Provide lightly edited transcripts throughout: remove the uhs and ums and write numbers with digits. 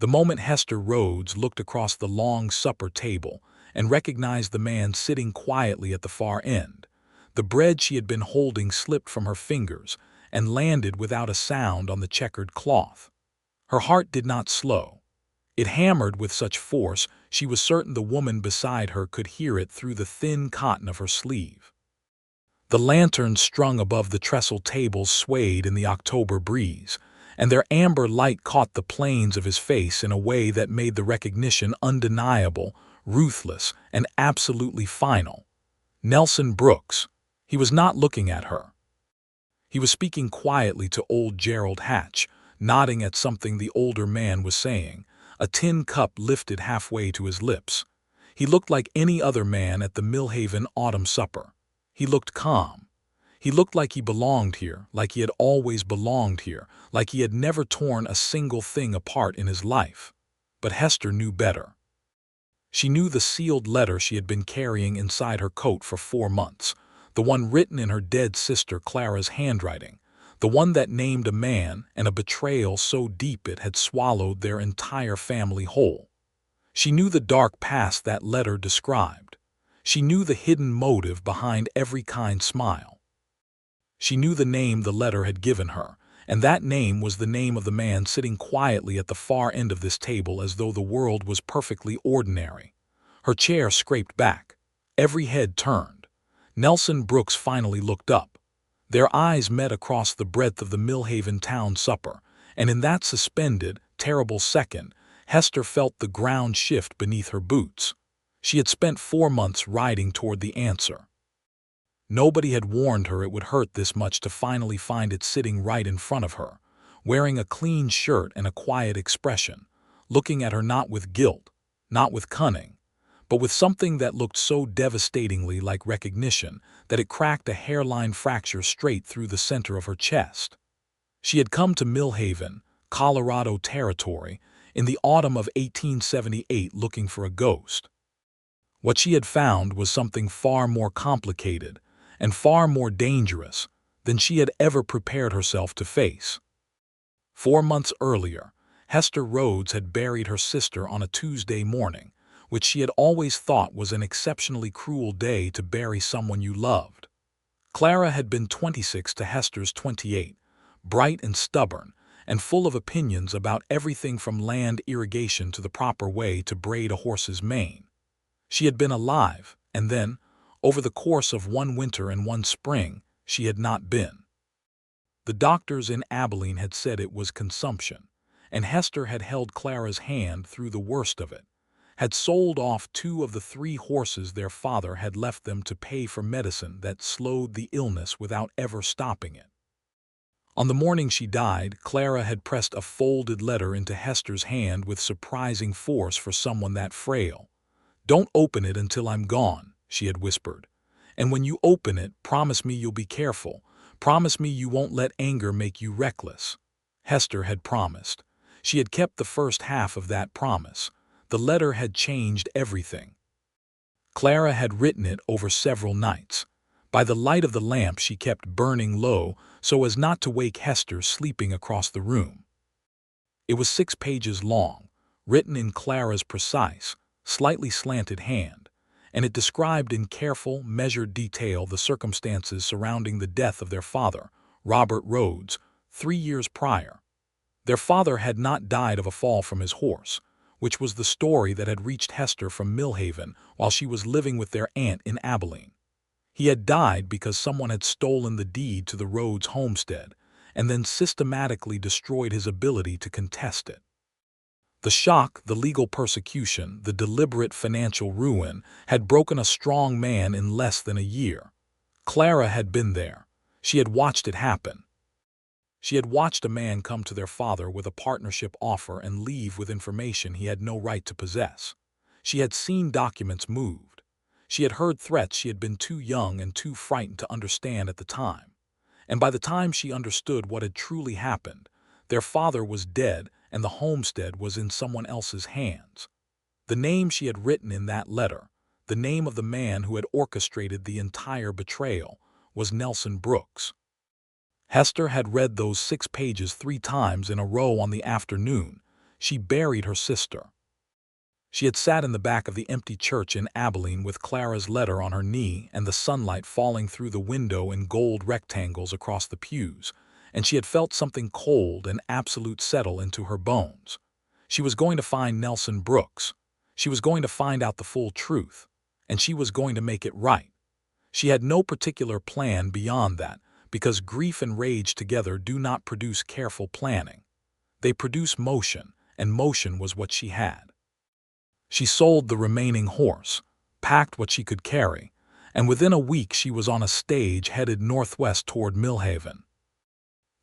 The moment Hester Rhodes looked across the long supper table and recognized the man sitting quietly at the far end, the bread she had been holding slipped from her fingers and landed without a sound on the checkered cloth. Her heart did not slow. It hammered with such force she was certain the woman beside her could hear it through the thin cotton of her sleeve. The lanterns strung above the trestle tables swayed in the October breeze, and their amber light caught the planes of his face in a way that made the recognition undeniable, ruthless, and absolutely final. Nelson Brooks. He was not looking at her. He was speaking quietly to old Gerald Hatch, nodding at something the older man was saying, a tin cup lifted halfway to his lips. He looked like any other man at the Millhaven autumn supper. He looked calm. He looked like he belonged here, like he had always belonged here, like he had never torn a single thing apart in his life. But Hester knew better. She knew the sealed letter she had been carrying inside her coat for 4 months, the one written in her dead sister Clara's handwriting, the one that named a man and a betrayal so deep it had swallowed their entire family whole. She knew the dark past that letter described. She knew the hidden motive behind every kind smile. She knew the name the letter had given her, and that name was the name of the man sitting quietly at the far end of this table as though the world was perfectly ordinary. Her chair scraped back. Every head turned. Nelson Brooks finally looked up. Their eyes met across the breadth of the Millhaven town supper, and in that suspended, terrible second, Hester felt the ground shift beneath her boots. She had spent 4 months riding toward the answer. Nobody had warned her it would hurt this much to finally find it sitting right in front of her, wearing a clean shirt and a quiet expression, looking at her not with guilt, not with cunning, but with something that looked so devastatingly like recognition that it cracked a hairline fracture straight through the center of her chest. She had come to Millhaven, Colorado territory, in the autumn of 1878 looking for a ghost. What she had found was something far more complicated and far more dangerous than she had ever prepared herself to face. 4 months earlier, Hester Rhodes had buried her sister on a Tuesday morning, which she had always thought was an exceptionally cruel day to bury someone you loved. Clara had been 26 to Hester's 28, bright and stubborn, and full of opinions about everything from land irrigation to the proper way to braid a horse's mane. She had been alive, and then, over the course of 1 winter and 1 spring, she had not been. The doctors in Abilene had said it was consumption, and Hester had held Clara's hand through the worst of it, had sold off 2 of the 3 horses their father had left them to pay for medicine that slowed the illness without ever stopping it. On the morning she died, Clara had pressed a folded letter into Hester's hand with surprising force for someone that frail. "Don't open it until I'm gone," she had whispered. "And when you open it, promise me you'll be careful. Promise me you won't let anger make you reckless." Hester had promised. She had kept the first half of that promise. The letter had changed everything. Clara had written it over several nights. By the light of the lamp she kept burning low so as not to wake Hester sleeping across the room. It was 6 pages long, written in Clara's precise, slightly slanted hand, and it described in careful, measured detail the circumstances surrounding the death of their father, Robert Rhodes, 3 years prior. Their father had not died of a fall from his horse, which was the story that had reached Hester from Millhaven while she was living with their aunt in Abilene. He had died because someone had stolen the deed to the Rhodes homestead and then systematically destroyed his ability to contest it. The shock, the legal persecution, the deliberate financial ruin had broken a strong man in less than a year. Clara had been there. She had watched it happen. She had watched a man come to their father with a partnership offer and leave with information he had no right to possess. She had seen documents moved. She had heard threats she had been too young and too frightened to understand at the time. And by the time she understood what had truly happened, their father was dead and the homestead was in someone else's hands. The name she had written in that letter, the name of the man who had orchestrated the entire betrayal, was Nelson Brooks. Hester had read those 6 pages 3 times in a row on the afternoon. she buried her sister. She had sat in the back of the empty church in Abilene with Clara's letter on her knee and the sunlight falling through the window in gold rectangles across the pews, and she had felt something cold and absolute settle into her bones. She was going to find Nelson Brooks. She was going to find out the full truth, and she was going to make it right. She had no particular plan beyond that, because grief and rage together do not produce careful planning. They produce motion, and motion was what she had. She sold the remaining horse, packed what she could carry, and within a week she was on a stage headed northwest toward Millhaven.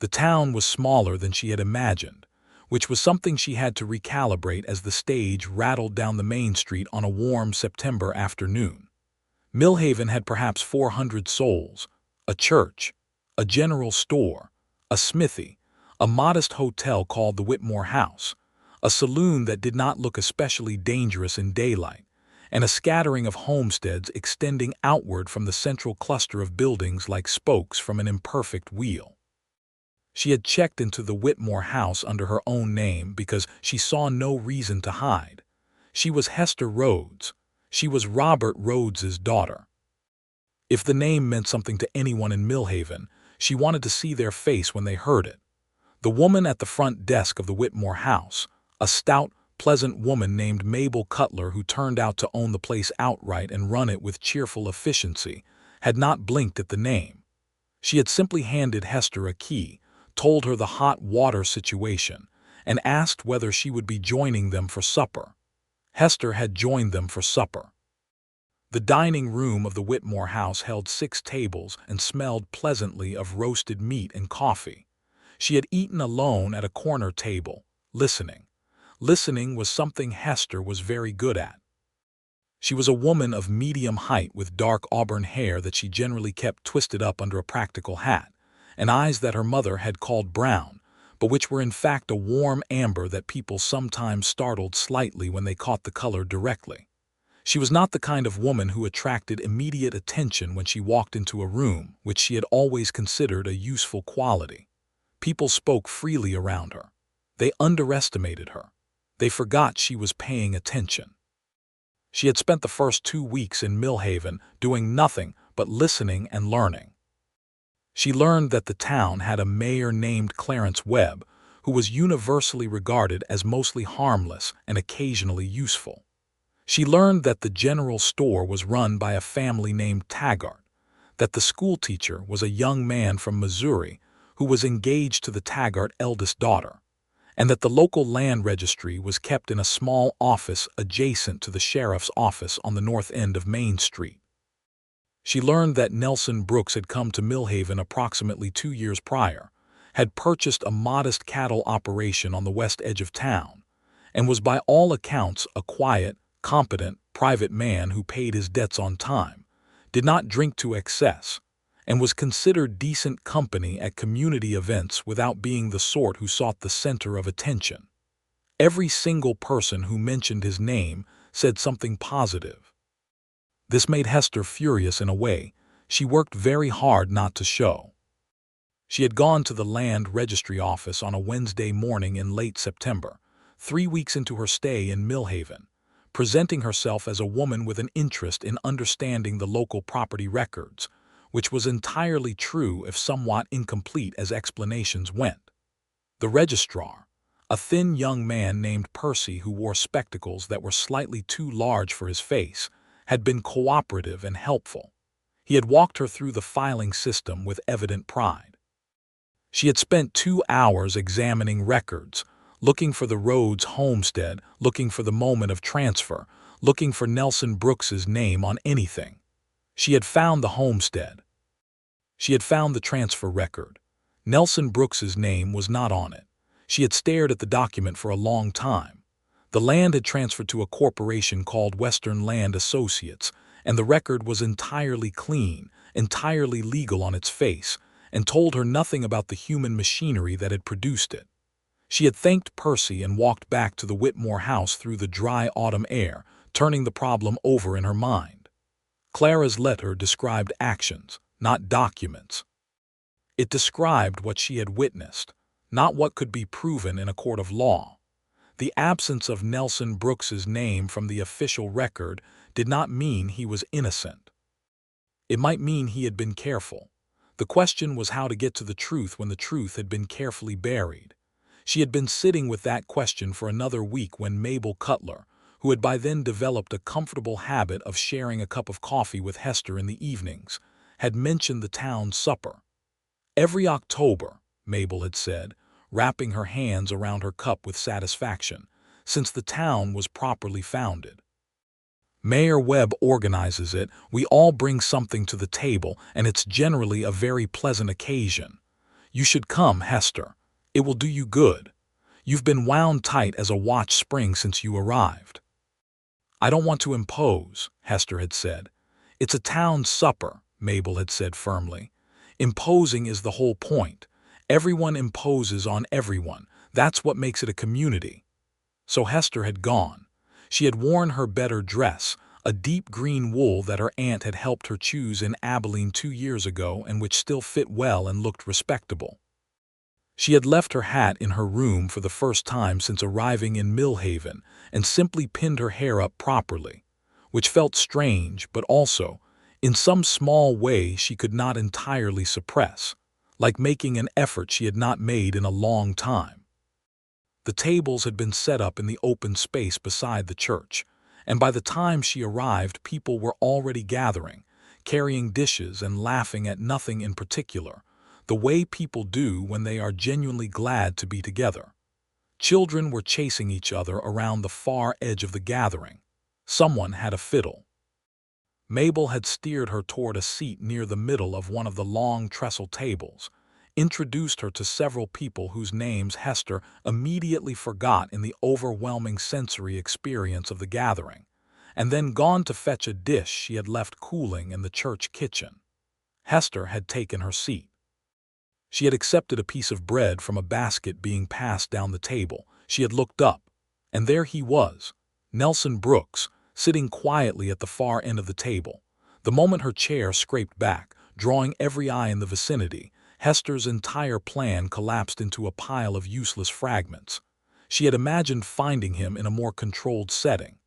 The town was smaller than she had imagined, which was something she had to recalibrate as the stage rattled down the main street on a warm September afternoon. Millhaven had perhaps 400 souls, a church, a general store, a smithy, a modest hotel called the Whitmore House, a saloon that did not look especially dangerous in daylight, and a scattering of homesteads extending outward from the central cluster of buildings like spokes from an imperfect wheel. She had checked into the Whitmore House under her own name because she saw no reason to hide. She was Hester Rhodes. She was Robert Rhodes's daughter. If the name meant something to anyone in Millhaven, she wanted to see their face when they heard it. The woman at the front desk of the Whitmore House, a stout, pleasant woman named Mabel Cutler who turned out to own the place outright and run it with cheerful efficiency, had not blinked at the name. She had simply handed Hester a key, told her the hot water situation, and asked whether she would be joining them for supper. Hester had joined them for supper. The dining room of the Whitmore House held 6 tables and smelled pleasantly of roasted meat and coffee. She had eaten alone at a corner table, listening. Listening was something Hester was very good at. She was a woman of medium height with dark auburn hair that she generally kept twisted up under a practical hat, and eyes that her mother had called brown, but which were in fact a warm amber that people sometimes startled slightly when they caught the color directly. She was not the kind of woman who attracted immediate attention when she walked into a room, which she had always considered a useful quality. People spoke freely around her. They underestimated her. They forgot she was paying attention. She had spent the first 2 weeks in Millhaven doing nothing but listening and learning. She learned that the town had a mayor named Clarence Webb, who was universally regarded as mostly harmless and occasionally useful. She learned that the general store was run by a family named Taggart, that the schoolteacher was a young man from Missouri who was engaged to the Taggart eldest daughter, and that the local land registry was kept in a small office adjacent to the sheriff's office on the north end of Main Street. She learned that Nelson Brooks had come to Millhaven approximately 2 years prior, had purchased a modest cattle operation on the west edge of town, and was by all accounts a quiet, competent, private man who paid his debts on time, did not drink to excess, and was considered decent company at community events without being the sort who sought the center of attention. Every single person who mentioned his name said something positive. This made Hester furious in a way she worked very hard not to show. She had gone to the land registry office on a Wednesday morning in late September, 3 weeks into her stay in Millhaven, presenting herself as a woman with an interest in understanding the local property records, which was entirely true if somewhat incomplete as explanations went. The registrar, a thin young man named Percy who wore spectacles that were slightly too large for his face, had been cooperative and helpful. He had walked her through the filing system with evident pride. She had spent 2 hours examining records, looking for the Rhodes homestead, looking for the moment of transfer, looking for Nelson Brooks's name on anything. She had found the homestead. She had found the transfer record. Nelson Brooks's name was not on it. She had stared at the document for a long time. The land had transferred to a corporation called Western Land Associates, and the record was entirely clean, entirely legal on its face, and told her nothing about the human machinery that had produced it. She had thanked Percy and walked back to the Whitmore House through the dry autumn air, turning the problem over in her mind. Clara's letter described actions, not documents. It described what she had witnessed, not what could be proven in a court of law. The absence of Nelson Brooks's name from the official record did not mean he was innocent. It might mean he had been careful. The question was how to get to the truth when the truth had been carefully buried. She had been sitting with that question for another week when Mabel Cutler, who had by then developed a comfortable habit of sharing a cup of coffee with Hester in the evenings, had mentioned the town supper. Every October, Mabel had said, wrapping her hands around her cup with satisfaction, since the town was properly founded. Mayor Webb organizes it, we all bring something to the table, and it's generally a very pleasant occasion. You should come, Hester. It will do you good. You've been wound tight as a watch spring since you arrived. I don't want to impose, Hester had said. It's a town supper, Mabel had said firmly. Imposing is the whole point. Everyone imposes on everyone. That's what makes it a community. So Hester had gone. She had worn her better dress, a deep green wool that her aunt had helped her choose in Abilene 2 years ago and which still fit well and looked respectable. She had left her hat in her room for the first time since arriving in Millhaven and simply pinned her hair up properly, which felt strange but also, in some small way she could not entirely suppress, like making an effort she had not made in a long time. The tables had been set up in the open space beside the church, and by the time she arrived people were already gathering, carrying dishes and laughing at nothing in particular, the way people do when they are genuinely glad to be together. Children were chasing each other around the far edge of the gathering. Someone had a fiddle. Mabel had steered her toward a seat near the middle of one of the long trestle tables, introduced her to several people whose names Hester immediately forgot in the overwhelming sensory experience of the gathering, and then gone to fetch a dish she had left cooling in the church kitchen. Hester had taken her seat. She had accepted a piece of bread from a basket being passed down the table. She had looked up, and there he was, Nelson Brooks, sitting quietly at the far end of the table. The moment her chair scraped back, drawing every eye in the vicinity, Hester's entire plan collapsed into a pile of useless fragments. She had imagined finding him in a more controlled setting.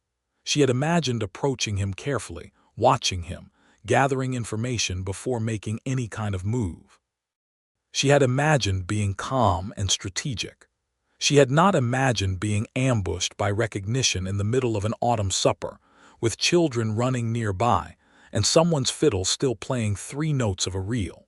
She had imagined approaching him carefully, watching him, gathering information before making any kind of move. She had imagined being calm and strategic. She had not imagined being ambushed by recognition in the middle of an autumn supper, with children running nearby and someone's fiddle still playing 3 notes of a reel.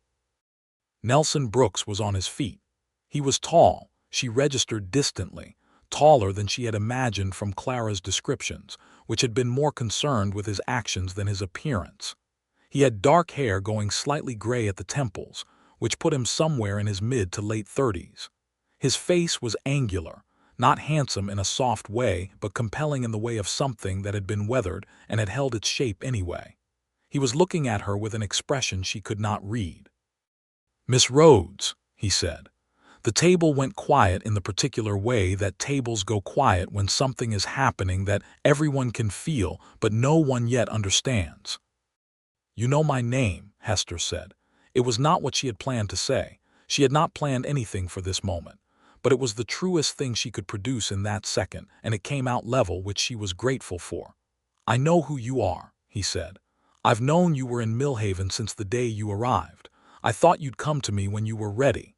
Nelson Brooks was on his feet. He was tall, she registered distantly, taller than she had imagined from Clara's descriptions, which had been more concerned with his actions than his appearance. He had dark hair going slightly gray at the temples, which put him somewhere in his mid to late 30s. His face was angular, not handsome in a soft way, but compelling in the way of something that had been weathered and had held its shape anyway. He was looking at her with an expression she could not read. "Miss Rhodes," he said. The table went quiet in the particular way that tables go quiet when something is happening that everyone can feel but no one yet understands. "You know my name," Hester said. It was not what she had planned to say. She had not planned anything for this moment. But it was the truest thing she could produce in that second, and it came out level, which she was grateful for. "I know who you are," he said. "I've known you were in Millhaven since the day you arrived. I thought you'd come to me when you were ready."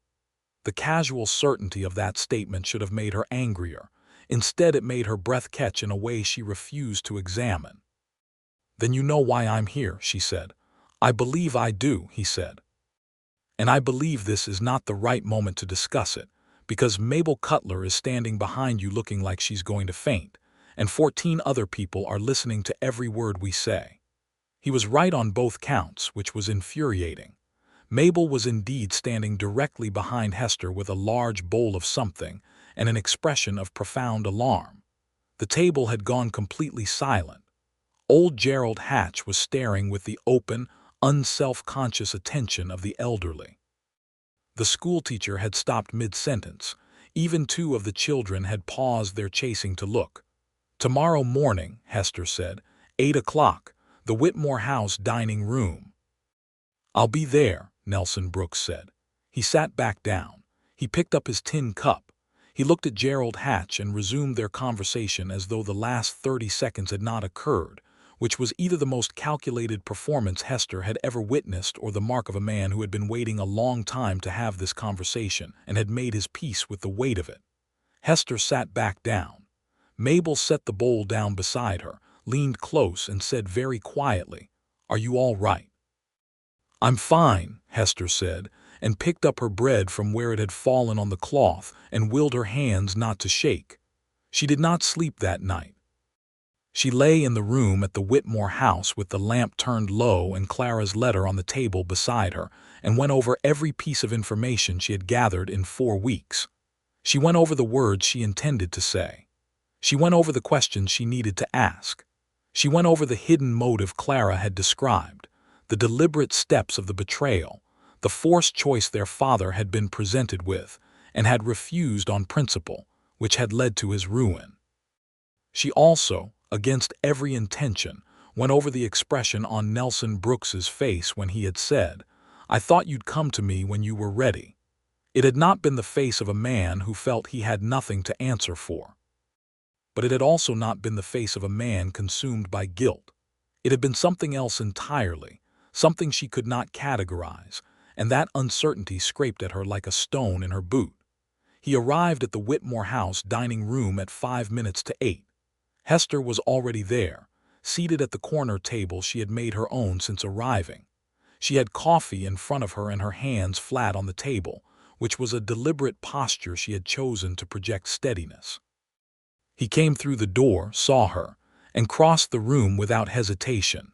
The casual certainty of that statement should have made her angrier. Instead, it made her breath catch in a way she refused to examine. "Then you know why I'm here," she said. "I believe I do," he said. "And I believe this is not the right moment to discuss it, because Mabel Cutler is standing behind you looking like she's going to faint, and 14 other people are listening to every word we say." He was right on both counts, which was infuriating. Mabel was indeed standing directly behind Hester with a large bowl of something and an expression of profound alarm. The table had gone completely silent. Old Gerald Hatch was staring with the open, unself-conscious attention of the elderly. The schoolteacher had stopped mid-sentence. Even 2 of the children had paused their chasing to look. "Tomorrow morning," Hester said, 8 o'clock, the Whitmore House dining room. "I'll be there," Nelson Brooks said. He sat back down. He picked up his tin cup. He looked at Gerald Hatch and resumed their conversation as though the last 30 seconds had not occurred, which was either the most calculated performance Hester had ever witnessed or the mark of a man who had been waiting a long time to have this conversation and had made his peace with the weight of it. Hester sat back down. Mabel set the bowl down beside her, leaned close and said very quietly, "Are you all right?" "I'm fine," Hester said, and picked up her bread from where it had fallen on the cloth and willed her hands not to shake. She did not sleep that night. She lay in the room at the Whitmore house with the lamp turned low and Clara's letter on the table beside her, and went over every piece of information she had gathered in 4 weeks. She went over the words she intended to say. She went over the questions she needed to ask. She went over the hidden motive Clara had described, the deliberate steps of the betrayal, the forced choice their father had been presented with and had refused on principle, which had led to his ruin. She also, against every intention, went over the expression on Nelson Brooks's face when he had said, "I thought you'd come to me when you were ready." It had not been the face of a man who felt he had nothing to answer for. But it had also not been the face of a man consumed by guilt. It had been something else entirely, something she could not categorize, and that uncertainty scraped at her like a stone in her boot. He arrived at the Whitmore house dining room at 5 minutes to 8. Hester was already there, seated at the corner table she had made her own since arriving. She had coffee in front of her and her hands flat on the table, which was a deliberate posture she had chosen to project steadiness. He came through the door, saw her, and crossed the room without hesitation.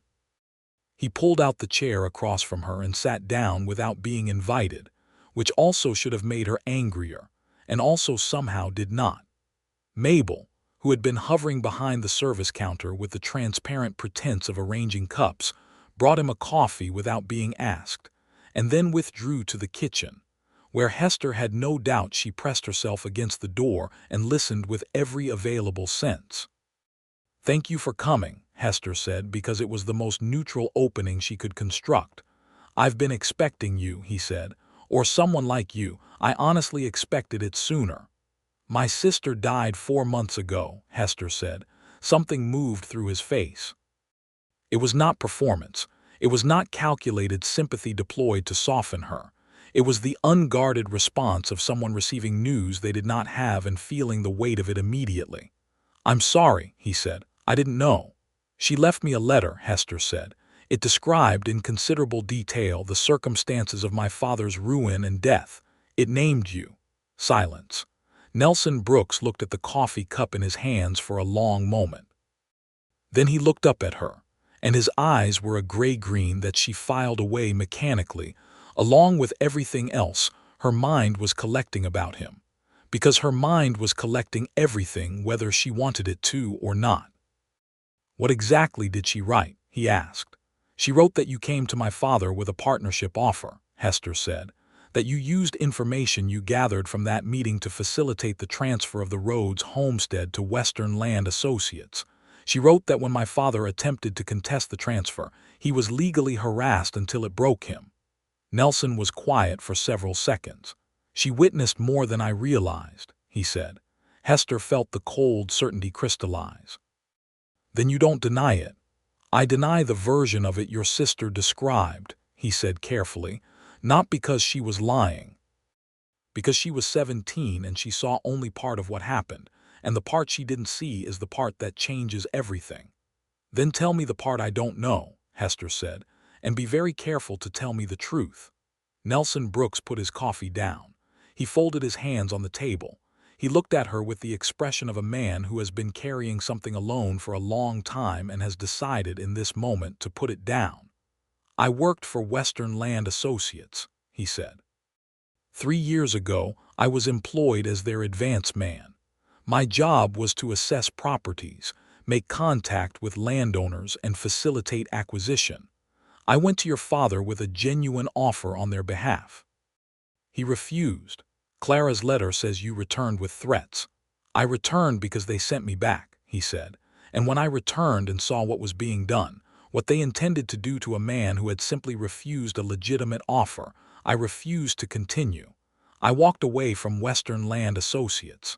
He pulled out the chair across from her and sat down without being invited, which also should have made her angrier, and also somehow did not. Mabel, who had been hovering behind the service counter with the transparent pretense of arranging cups, brought him a coffee without being asked, and then withdrew to the kitchen, where Hester had no doubt she pressed herself against the door and listened with every available sense. "Thank you for coming," Hester said, because it was the most neutral opening she could construct. "I've been expecting you," he said, "or someone like you. I honestly expected it sooner." "My sister died 4 months ago," Hester said. Something moved through his face. It was not performance. It was not calculated sympathy deployed to soften her. It was the unguarded response of someone receiving news they did not have and feeling the weight of it immediately. "I'm sorry," he said. "I didn't know." "She left me a letter," Hester said. "It described in considerable detail the circumstances of my father's ruin and death. It named you." Silence. Nelson Brooks looked at the coffee cup in his hands for a long moment. Then he looked up at her, and his eyes were a gray-green that she filed away mechanically. Along with everything else, her mind was collecting about him, because her mind was collecting everything whether she wanted it to or not. "What exactly did she write?" he asked. "She wrote that you came to my father with a partnership offer," Hester said, "that you used information you gathered from that meeting to facilitate the transfer of the Rhodes homestead to Western Land Associates. She wrote that when my father attempted to contest the transfer, he was legally harassed until it broke him." Nelson was quiet for several seconds. "She witnessed more than I realized," he said. Hester felt the cold certainty crystallize. "Then you don't deny it?" "I deny the version of it your sister described," he said carefully, "not because she was lying. Because she was 17 and she saw only part of what happened, and the part she didn't see is the part that changes everything." "Then tell me the part I don't know," Hester said, "and be very careful to tell me the truth." Nelson Brooks put his coffee down. He folded his hands on the table. He looked at her with the expression of a man who has been carrying something alone for a long time and has decided in this moment to put it down. "I worked for Western Land Associates," he said. 3 years ago, I was employed as their advance man. My job was to assess properties, make contact with landowners, and facilitate acquisition. I went to your father with a genuine offer on their behalf. He refused. Clara's letter says you returned with threats. I returned because they sent me back," he said. "And when I returned and saw what was being done, what they intended to do to a man who had simply refused a legitimate offer, I refused to continue. I walked away from Western Land Associates.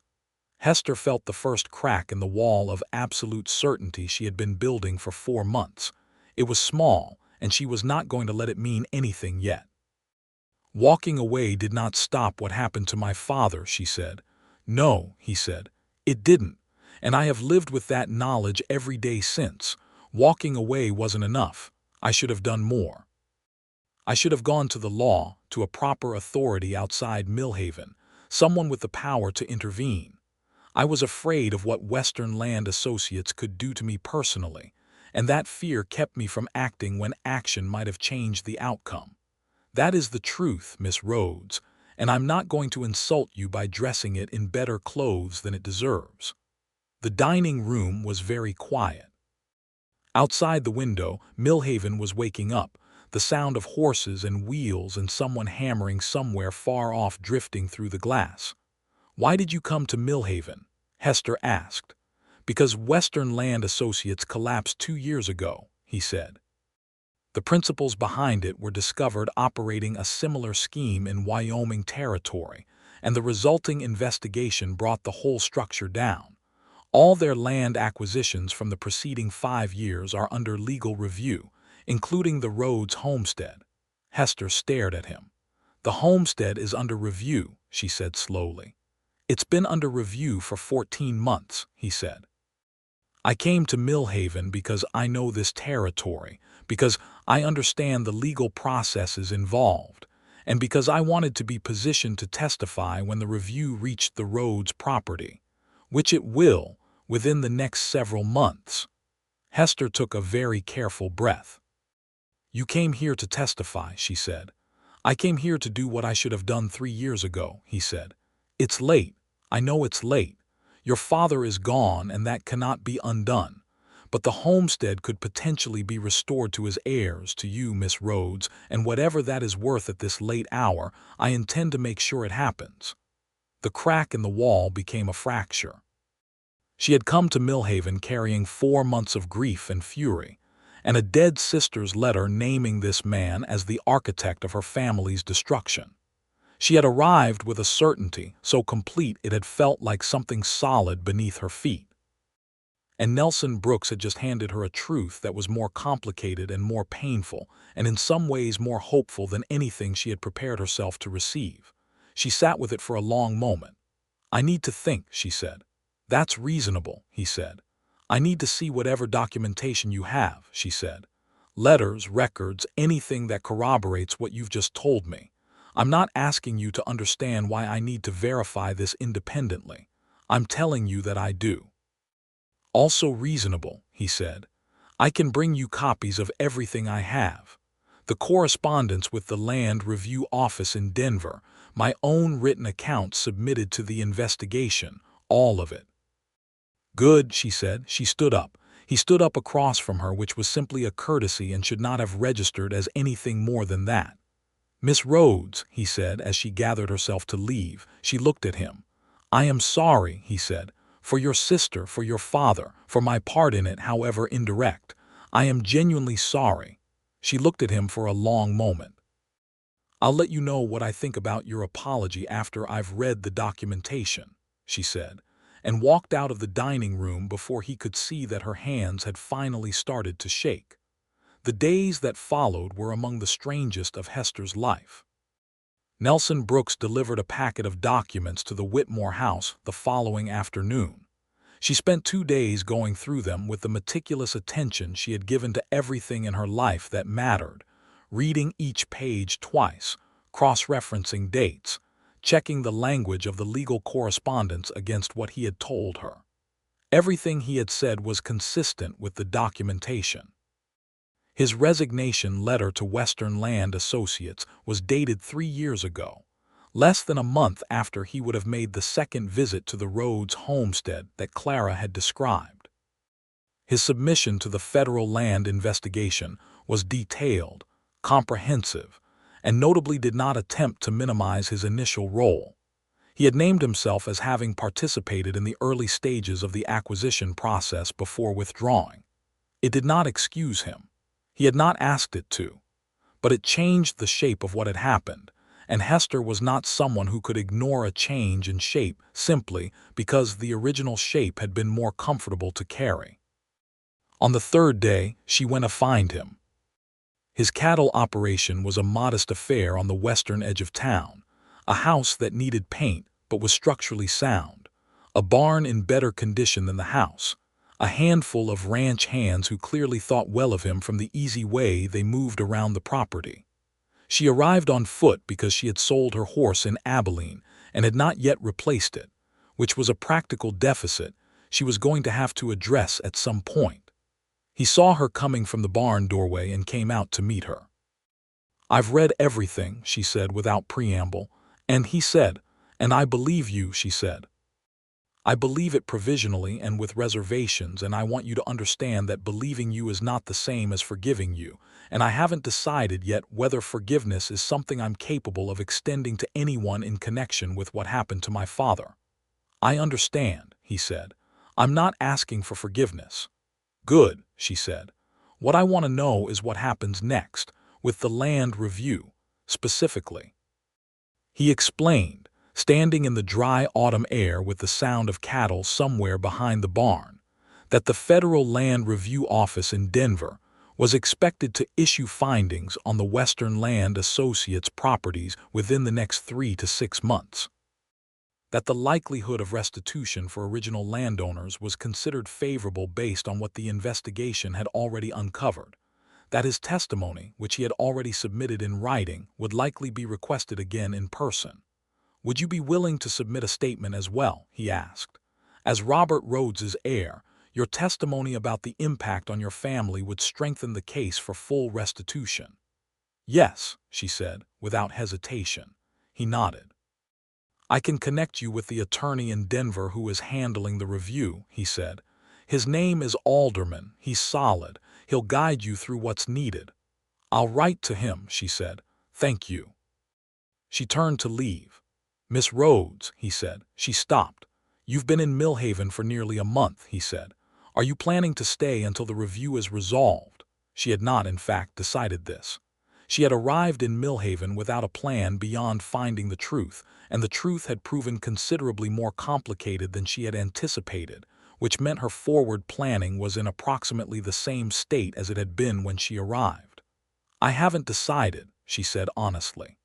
Hester felt the first crack in the wall of absolute certainty she had been building for 4 months. It was small, and she was not going to let it mean anything yet. Walking away did not stop what happened to my father, she said. No, he said, it didn't, and I have lived with that knowledge every day since. Walking away wasn't enough. I should have done more. I should have gone to the law, to a proper authority outside Millhaven, someone with the power to intervene. I was afraid of what Western Land Associates could do to me personally, and that fear kept me from acting when action might have changed the outcome. That is the truth, Miss Rhodes, and I'm not going to insult you by dressing it in better clothes than it deserves. The dining room was very quiet. Outside the window, Millhaven was waking up, the sound of horses and wheels and someone hammering somewhere far off drifting through the glass. Why did you come to Millhaven? Hester asked. Because Western Land Associates collapsed 2 years ago, he said. The principals behind it were discovered operating a similar scheme in Wyoming territory, and the resulting investigation brought the whole structure down. All their land acquisitions from the preceding 5 years are under legal review, including the Rhodes homestead. Hester stared at him. The homestead is under review, she said slowly. It's been under review for 14 months, he said. I came to Millhaven because I know this territory, because I understand the legal processes involved, and because I wanted to be positioned to testify when the review reached the Rhodes property, which it will within the next several months. Hester took a very careful breath. You came here to testify, she said. I came here to do what I should have done 3 years ago, he said. It's late. I know it's late. Your father is gone, and that cannot be undone. But the homestead could potentially be restored to his heirs, to you, Miss Rhodes, and whatever that is worth at this late hour, I intend to make sure it happens. The crack in the wall became a fracture. She had come to Millhaven carrying 4 months of grief and fury, and a dead sister's letter naming this man as the architect of her family's destruction. She had arrived with a certainty so complete it had felt like something solid beneath her feet. And Nelson Brooks had just handed her a truth that was more complicated and more painful, and in some ways more hopeful than anything she had prepared herself to receive. She sat with it for a long moment. I need to think, she said. That's reasonable, he said. I need to see whatever documentation you have, she said. Letters, records, anything that corroborates what you've just told me. I'm not asking you to understand why I need to verify this independently. I'm telling you that I do. Also reasonable, he said. I can bring you copies of everything I have. The correspondence with the Land Review Office in Denver, my own written account submitted to the investigation, all of it. Good, she said. She stood up. He stood up across from her, which was simply a courtesy and should not have registered as anything more than that. Miss Rhodes, he said as she gathered herself to leave. She looked at him. I am sorry, he said, for your sister, for your father, for my part in it, however indirect. I am genuinely sorry. She looked at him for a long moment. I'll let you know what I think about your apology after I've read the documentation, she said, and walked out of the dining room before he could see that her hands had finally started to shake. The days that followed were among the strangest of Hester's life. Nelson Brooks delivered a packet of documents to the Whitmore house the following afternoon. She spent 2 days going through them with the meticulous attention she had given to everything in her life that mattered, reading each page twice, cross-referencing dates, checking the language of the legal correspondence against what he had told her. Everything he had said was consistent with the documentation. His resignation letter to Western Land Associates was dated 3 years ago, less than a month after he would have made the second visit to the Rhodes homestead that Clara had described. His submission to the federal land investigation was detailed, comprehensive, and notably did not attempt to minimize his initial role. He had named himself as having participated in the early stages of the acquisition process before withdrawing. It did not excuse him. He had not asked it to, but it changed the shape of what had happened, and Hester was not someone who could ignore a change in shape simply because the original shape had been more comfortable to carry. On the third day, she went to find him. His cattle operation was a modest affair on the western edge of town, a house that needed paint but was structurally sound, a barn in better condition than the house, a handful of ranch hands who clearly thought well of him from the easy way they moved around the property. She arrived on foot because she had sold her horse in Abilene and had not yet replaced it, which was a practical deficit she was going to have to address at some point. He saw her coming from the barn doorway and came out to meet her. "I've read everything," she said without preamble, and he said, "And I believe you," she said. "I believe it provisionally and with reservations, and I want you to understand that believing you is not the same as forgiving you, and I haven't decided yet whether forgiveness is something I'm capable of extending to anyone in connection with what happened to my father." "I understand," he said. "I'm not asking for forgiveness." "Good," she said. "What I want to know is what happens next, with the land review, specifically." He explained, standing in the dry autumn air with the sound of cattle somewhere behind the barn, that the Federal Land Review Office in Denver was expected to issue findings on the Western Land Associates properties within the next 3 to 6 months. That the likelihood of restitution for original landowners was considered favorable based on what the investigation had already uncovered. That his testimony, which he had already submitted in writing, would likely be requested again in person. "Would you be willing to submit a statement as well?" he asked. "As Robert Rhodes's heir, your testimony about the impact on your family would strengthen the case for full restitution." "Yes," she said, without hesitation. He nodded. "I can connect you with the attorney in Denver who is handling the review," he said. "His name is Alderman. He's solid. He'll guide you through what's needed." "I'll write to him," she said. "Thank you." She turned to leave. "Miss Rhodes," he said. She stopped. "You've been in Millhaven for nearly a month," he said. "Are you planning to stay until the review is resolved?" She had not, in fact, decided this. She had arrived in Millhaven without a plan beyond finding the truth, and the truth had proven considerably more complicated than she had anticipated, which meant her forward planning was in approximately the same state as it had been when she arrived. "I haven't decided," she said honestly.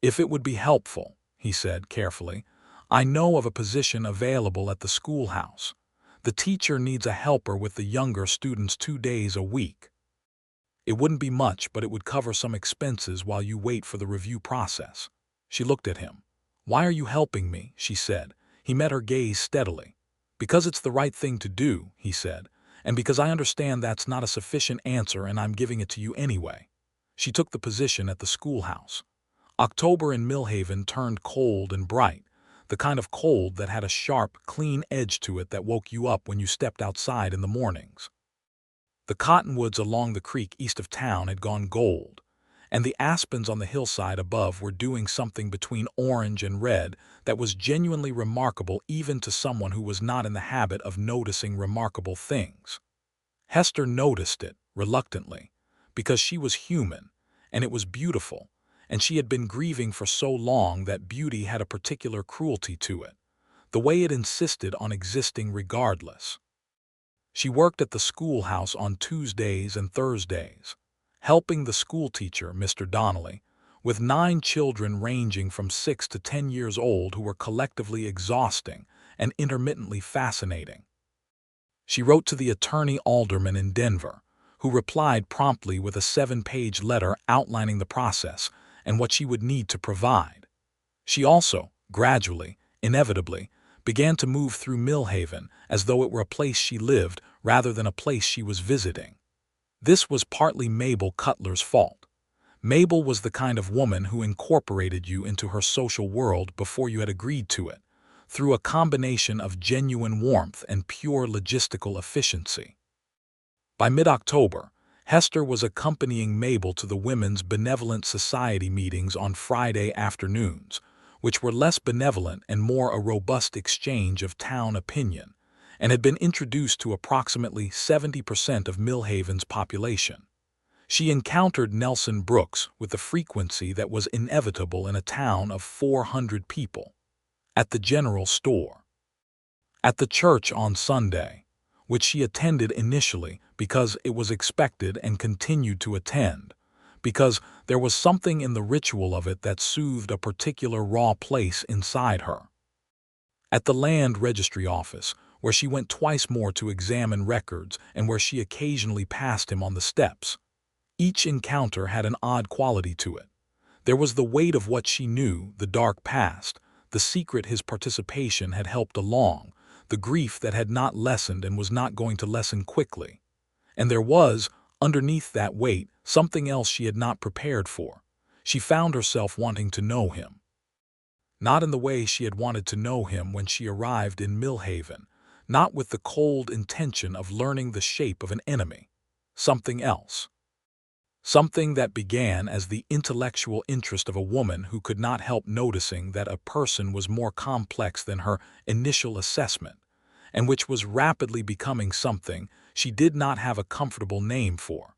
"If it would be helpful," he said carefully, "I know of a position available at the schoolhouse. The teacher needs a helper with the younger students 2 days a week. It wouldn't be much, but it would cover some expenses while you wait for the review process." She looked at him. "Why are you helping me?" she said. He met her gaze steadily. "Because it's the right thing to do," he said, "and because I understand that's not a sufficient answer and I'm giving it to you anyway." She took the position at the schoolhouse. October in Millhaven turned cold and bright, the kind of cold that had a sharp, clean edge to it that woke you up when you stepped outside in the mornings. The cottonwoods along the creek east of town had gone gold, and the aspens on the hillside above were doing something between orange and red that was genuinely remarkable even to someone who was not in the habit of noticing remarkable things. Hester noticed it, reluctantly, because she was human, and it was beautiful, and she had been grieving for so long that beauty had a particular cruelty to it, the way it insisted on existing regardless. She worked at the schoolhouse on Tuesdays and Thursdays, helping the schoolteacher, Mr. Donnelly, with 9 children ranging from 6 to 10 years old who were collectively exhausting and intermittently fascinating. She wrote to the attorney alderman in Denver, who replied promptly with a 7-page letter outlining the process and what she would need to provide. She also, gradually, inevitably, began to move through Millhaven as though it were a place she lived rather than a place she was visiting. This was partly Mabel Cutler's fault. Mabel was the kind of woman who incorporated you into her social world before you had agreed to it, through a combination of genuine warmth and pure logistical efficiency. By mid-October, Hester was accompanying Mabel to the Women's Benevolent Society meetings on Friday afternoons, which were less benevolent and more a robust exchange of town opinion, and had been introduced to approximately 70% of Millhaven's population. She encountered Nelson Brooks with the frequency that was inevitable in a town of 400 people. At the general store. At the church on Sunday, which she attended initially because it was expected and continued to attend, because there was something in the ritual of it that soothed a particular raw place inside her. At the land registry office, where she went twice more to examine records and where she occasionally passed him on the steps. Each encounter had an odd quality to it. There was the weight of what she knew, the dark past, the secret his participation had helped along, the grief that had not lessened and was not going to lessen quickly. And there was, underneath that weight, something else she had not prepared for. She found herself wanting to know him. Not in the way she had wanted to know him when she arrived in Millhaven, not with the cold intention of learning the shape of an enemy. Something else. Something that began as the intellectual interest of a woman who could not help noticing that a person was more complex than her initial assessment, and which was rapidly becoming something she did not have a comfortable name for.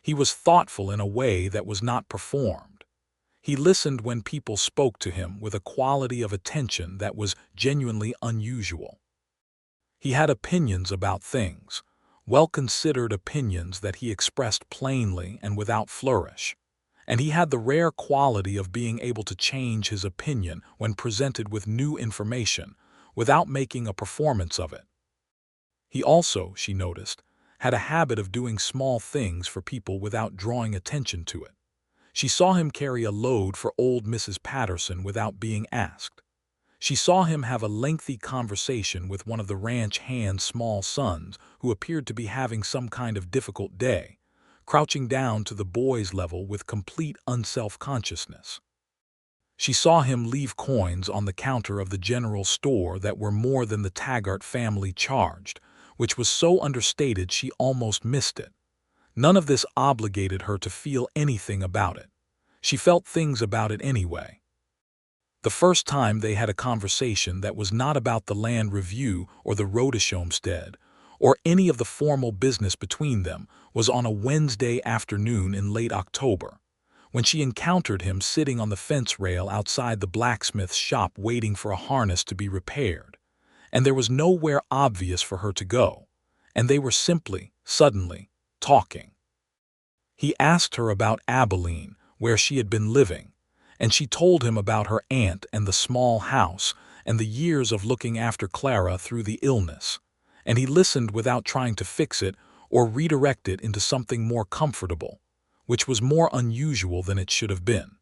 He was thoughtful in a way that was not performed. He listened when people spoke to him with a quality of attention that was genuinely unusual. He had opinions about things, well-considered opinions that he expressed plainly and without flourish, and he had the rare quality of being able to change his opinion when presented with new information, without making a performance of it. He also, she noticed, had a habit of doing small things for people without drawing attention to it. She saw him carry a load for old Mrs. Patterson without being asked. She saw him have a lengthy conversation with one of the ranch hand's small sons who appeared to be having some kind of difficult day, crouching down to the boy's level with complete unself-consciousness. She saw him leave coins on the counter of the general store that were more than the Taggart family charged, which was so understated she almost missed it. None of this obligated her to feel anything about it. She felt things about it anyway. The first time they had a conversation that was not about the land review or the Rhodes homestead, or any of the formal business between them, was on a Wednesday afternoon in late October, when she encountered him sitting on the fence rail outside the blacksmith's shop waiting for a harness to be repaired, and there was nowhere obvious for her to go, and they were simply, suddenly, talking. He asked her about Abilene, where she had been living, and she told him about her aunt and the small house and the years of looking after Clara through the illness, and he listened without trying to fix it or redirect it into something more comfortable, which was more unusual than it should have been.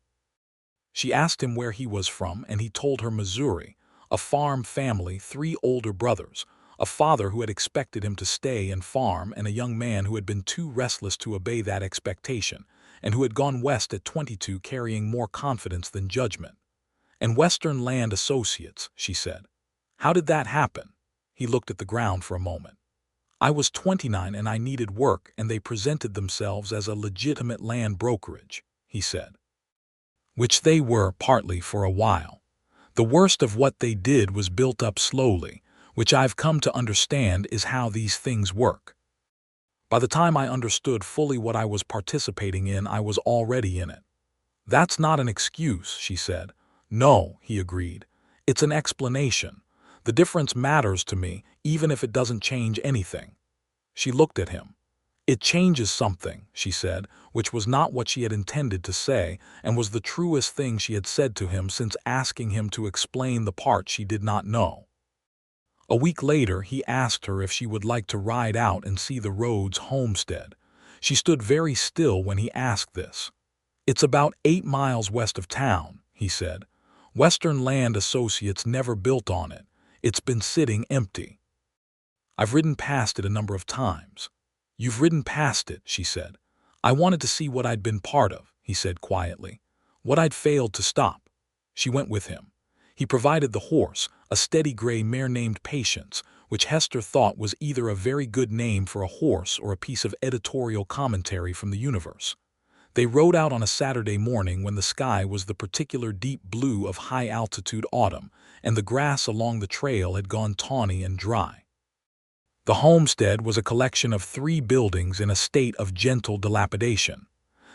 She asked him where he was from, and he told her Missouri, a farm family, 3 older brothers, a father who had expected him to stay and farm, and a young man who had been too restless to obey that expectation, and who had gone west at 22 carrying more confidence than judgment. And Western Land Associates, she said. How did that happen? He looked at the ground for a moment. I was 29 and I needed work, and they presented themselves as a legitimate land brokerage, he said. Which they were, partly, for a while. The worst of what they did was built up slowly, which I've come to understand is how these things work. By the time I understood fully what I was participating in, I was already in it. That's not an excuse, she said. No, he agreed. It's an explanation. The difference matters to me, even if it doesn't change anything. She looked at him. It changes something, she said, which was not what she had intended to say, and was the truest thing she had said to him since asking him to explain the part she did not know. A week later, he asked her if she would like to ride out and see the Rhodes homestead. She stood very still when he asked this. It's about 8 miles west of town, he said. Western Land Associates never built on it. It's been sitting empty. I've ridden past it a number of times. You've ridden past it, she said. I wanted to see what I'd been part of, he said quietly. What I'd failed to stop. She went with him. He provided the horse, a steady gray mare named Patience, which Hester thought was either a very good name for a horse or a piece of editorial commentary from the universe. They rode out on a Saturday morning when the sky was the particular deep blue of high-altitude autumn, and the grass along the trail had gone tawny and dry. The homestead was a collection of 3 buildings in a state of gentle dilapidation.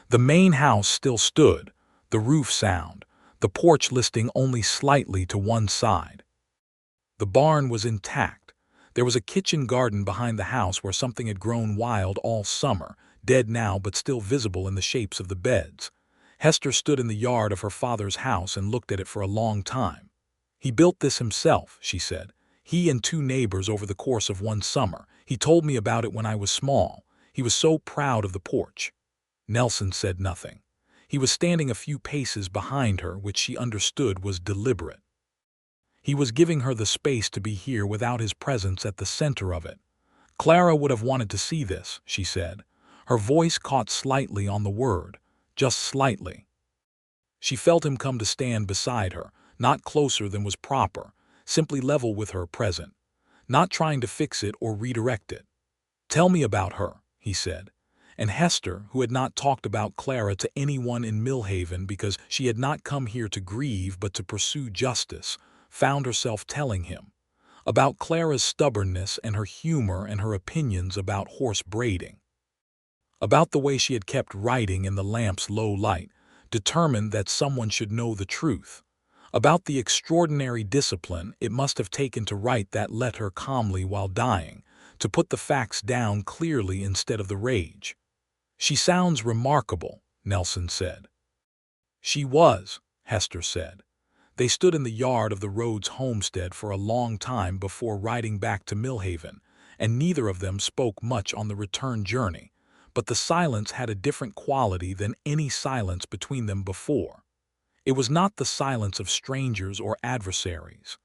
The main house still stood, the roof sound, the porch listing only slightly to one side. The barn was intact. There was a kitchen garden behind the house where something had grown wild all summer, dead now but still visible in the shapes of the beds. Hester stood in the yard of her father's house and looked at it for a long time. "He built this himself," she said. "He and 2 neighbors over the course of one summer. He told me about it when I was small. He was so proud of the porch." Nelson said nothing. He was standing a few paces behind her, which she understood was deliberate. He was giving her the space to be here without his presence at the center of it. "Clara would have wanted to see this," she said. Her voice caught slightly on the word, just slightly. She felt him come to stand beside her, not closer than was proper, simply level with her present, not trying to fix it or redirect it. "Tell me about her," he said. And Hester, who had not talked about Clara to anyone in Millhaven because she had not come here to grieve but to pursue justice, found herself telling him about Clara's stubbornness and her humor and her opinions about horse braiding, about the way she had kept writing in the lamp's low light, determined that someone should know the truth, about the extraordinary discipline it must have taken to write that letter calmly while dying, to put the facts down clearly instead of the rage. "She sounds remarkable," Nelson said. "She was," Hester said. They stood in the yard of the Rhodes homestead for a long time before riding back to Millhaven, and neither of them spoke much on the return journey, but the silence had a different quality than any silence between them before. It was not the silence of strangers or adversaries.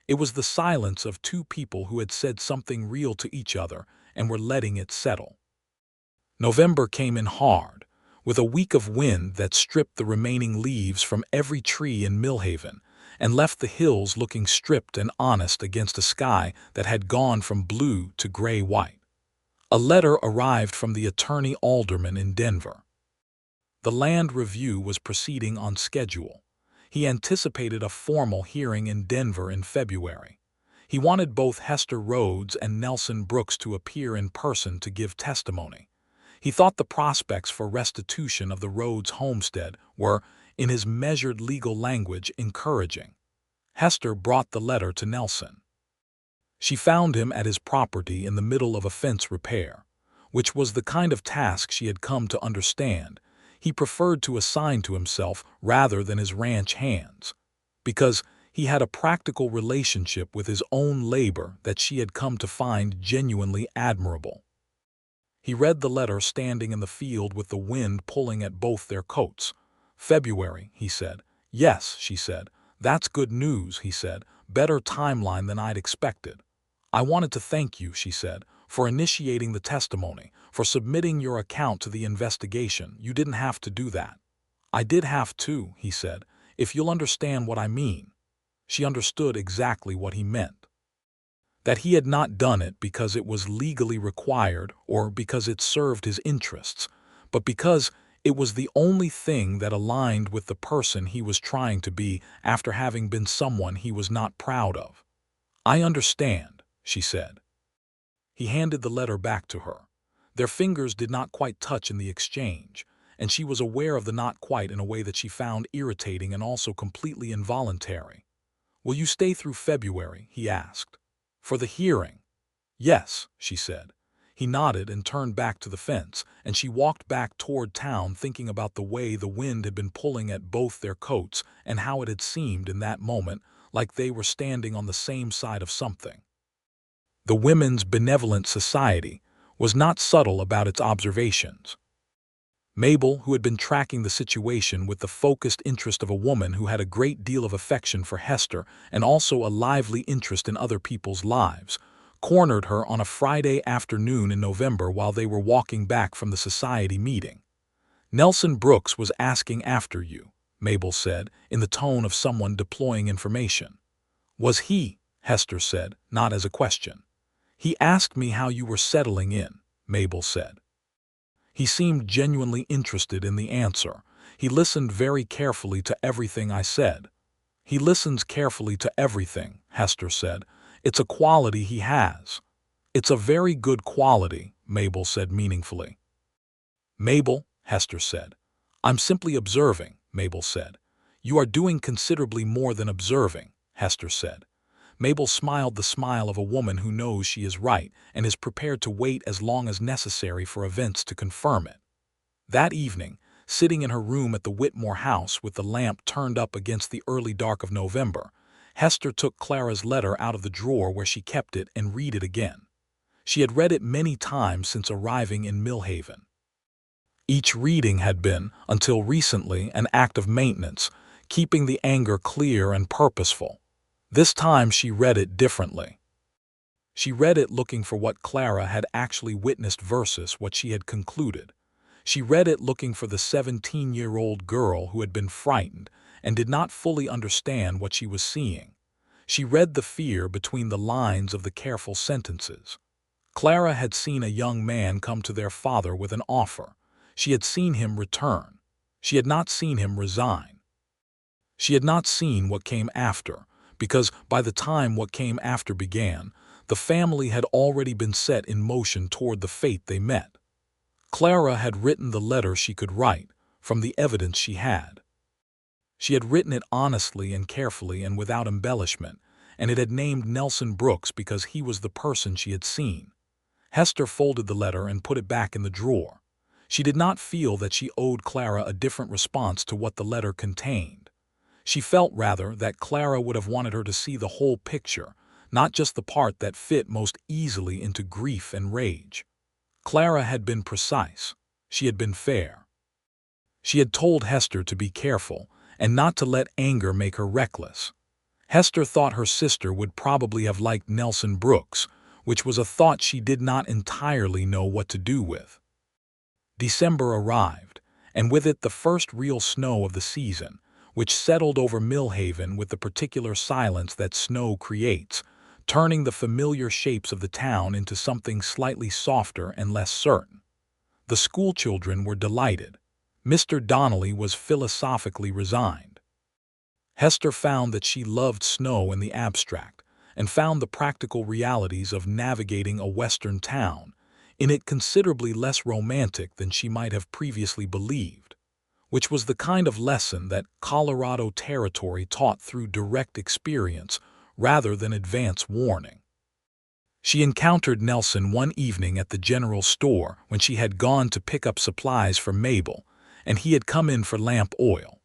It was the silence of 2 people who had said something real to each other and were letting it settle. November came in hard, with a week of wind that stripped the remaining leaves from every tree in Millhaven and left the hills looking stripped and honest against a sky that had gone from blue to gray-white. A letter arrived from the attorney alderman in Denver. The land review was proceeding on schedule. He anticipated a formal hearing in Denver in February. He wanted both Hester Rhodes and Nelson Brooks to appear in person to give testimony. He thought the prospects for restitution of the Rhodes homestead were, in his measured legal language, encouraging. Hester brought the letter to Nelson. She found him at his property in the middle of a fence repair, which was the kind of task she had come to understand he preferred to assign to himself rather than his ranch hands, because he had a practical relationship with his own labor that she had come to find genuinely admirable. He read the letter standing in the field with the wind pulling at both their coats. "February," he said. "Yes," she said. "That's good news," he said. "Better timeline than I'd expected." "I wanted to thank you," she said, "for initiating the testimony, for submitting your account to the investigation. You didn't have to do that." "I did have to," he said, "if you'll understand what I mean." She understood exactly what he meant. That he had not done it because it was legally required or because it served his interests, but because it was the only thing that aligned with the person he was trying to be after having been someone he was not proud of. "I understand," she said. He handed the letter back to her. Their fingers did not quite touch in the exchange, and she was aware of the not quite in a way that she found irritating and also completely involuntary. "Will you stay through February?" he asked. "For the hearing?" "Yes," she said. He nodded and turned back to the fence, and she walked back toward town thinking about the way the wind had been pulling at both their coats and how it had seemed in that moment like they were standing on the same side of something. The Women's Benevolent Society was not subtle about its observations. Mabel, who had been tracking the situation with the focused interest of a woman who had a great deal of affection for Hester and also a lively interest in other people's lives, cornered her on a Friday afternoon in November while they were walking back from the society meeting. "Nelson Brooks was asking after you," Mabel said, in the tone of someone deploying information. "Was he?" Hester said, not as a question. "He asked me how you were settling in," Mabel said. He seemed genuinely interested in the answer. "He listened very carefully to everything I said." "He listens carefully to everything," Hester said. "It's a quality he has." "It's a very good quality," Mabel said meaningfully. "Mabel," Hester said. "I'm simply observing," Mabel said. "You are doing considerably more than observing," Hester said. Mabel smiled the smile of a woman who knows she is right and is prepared to wait as long as necessary for events to confirm it. That evening, sitting in her room at the Whitmore house with the lamp turned up against the early dark of November, Hester took Clara's letter out of the drawer where she kept it and read it again. She had read it many times since arriving in Millhaven. Each reading had been, until recently, an act of maintenance, keeping the anger clear and purposeful. This time she read it differently. She read it looking for what Clara had actually witnessed versus what she had concluded. She read it looking for the 17-year-old girl who had been frightened and did not fully understand what she was seeing. She read the fear between the lines of the careful sentences. Clara had seen a young man come to their father with an offer. She had seen him return. She had not seen him resign. She had not seen what came after, because by the time what came after began, the family had already been set in motion toward the fate they met. Clara had written the letter she could write, from the evidence she had. She had written it honestly and carefully and without embellishment, and it had named Nelson Brooks because he was the person she had seen. Hester folded the letter and put it back in the drawer. She did not feel that she owed Clara a different response to what the letter contained. She felt, rather, that Clara would have wanted her to see the whole picture, not just the part that fit most easily into grief and rage. Clara had been precise. She had been fair. She had told Hester to be careful and not to let anger make her reckless. Hester thought her sister would probably have liked Nelson Brooks, which was a thought she did not entirely know what to do with. December arrived, and with it the first real snow of the season, which settled over Millhaven with the particular silence that snow creates, turning the familiar shapes of the town into something slightly softer and less certain. The schoolchildren were delighted. Mr. Donnelly was philosophically resigned. Hester found that she loved snow in the abstract, and found the practical realities of navigating a western town in it considerably less romantic than she might have previously believed, which was the kind of lesson that Colorado Territory taught through direct experience rather than advance warning. She encountered Nelson one evening at the general store when she had gone to pick up supplies for Mabel, and he had come in for lamp oil.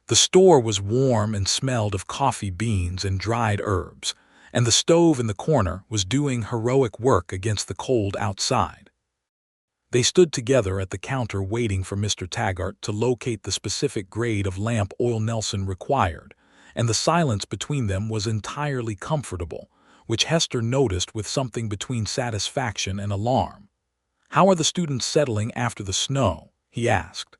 The store was warm and smelled of coffee beans and dried herbs, and the stove in the corner was doing heroic work against the cold outside. They stood together at the counter waiting for Mr. Taggart to locate the specific grade of lamp oil Nelson required, and the silence between them was entirely comfortable, which Hester noticed with something between satisfaction and alarm. "How are the students settling after the snow?" he asked.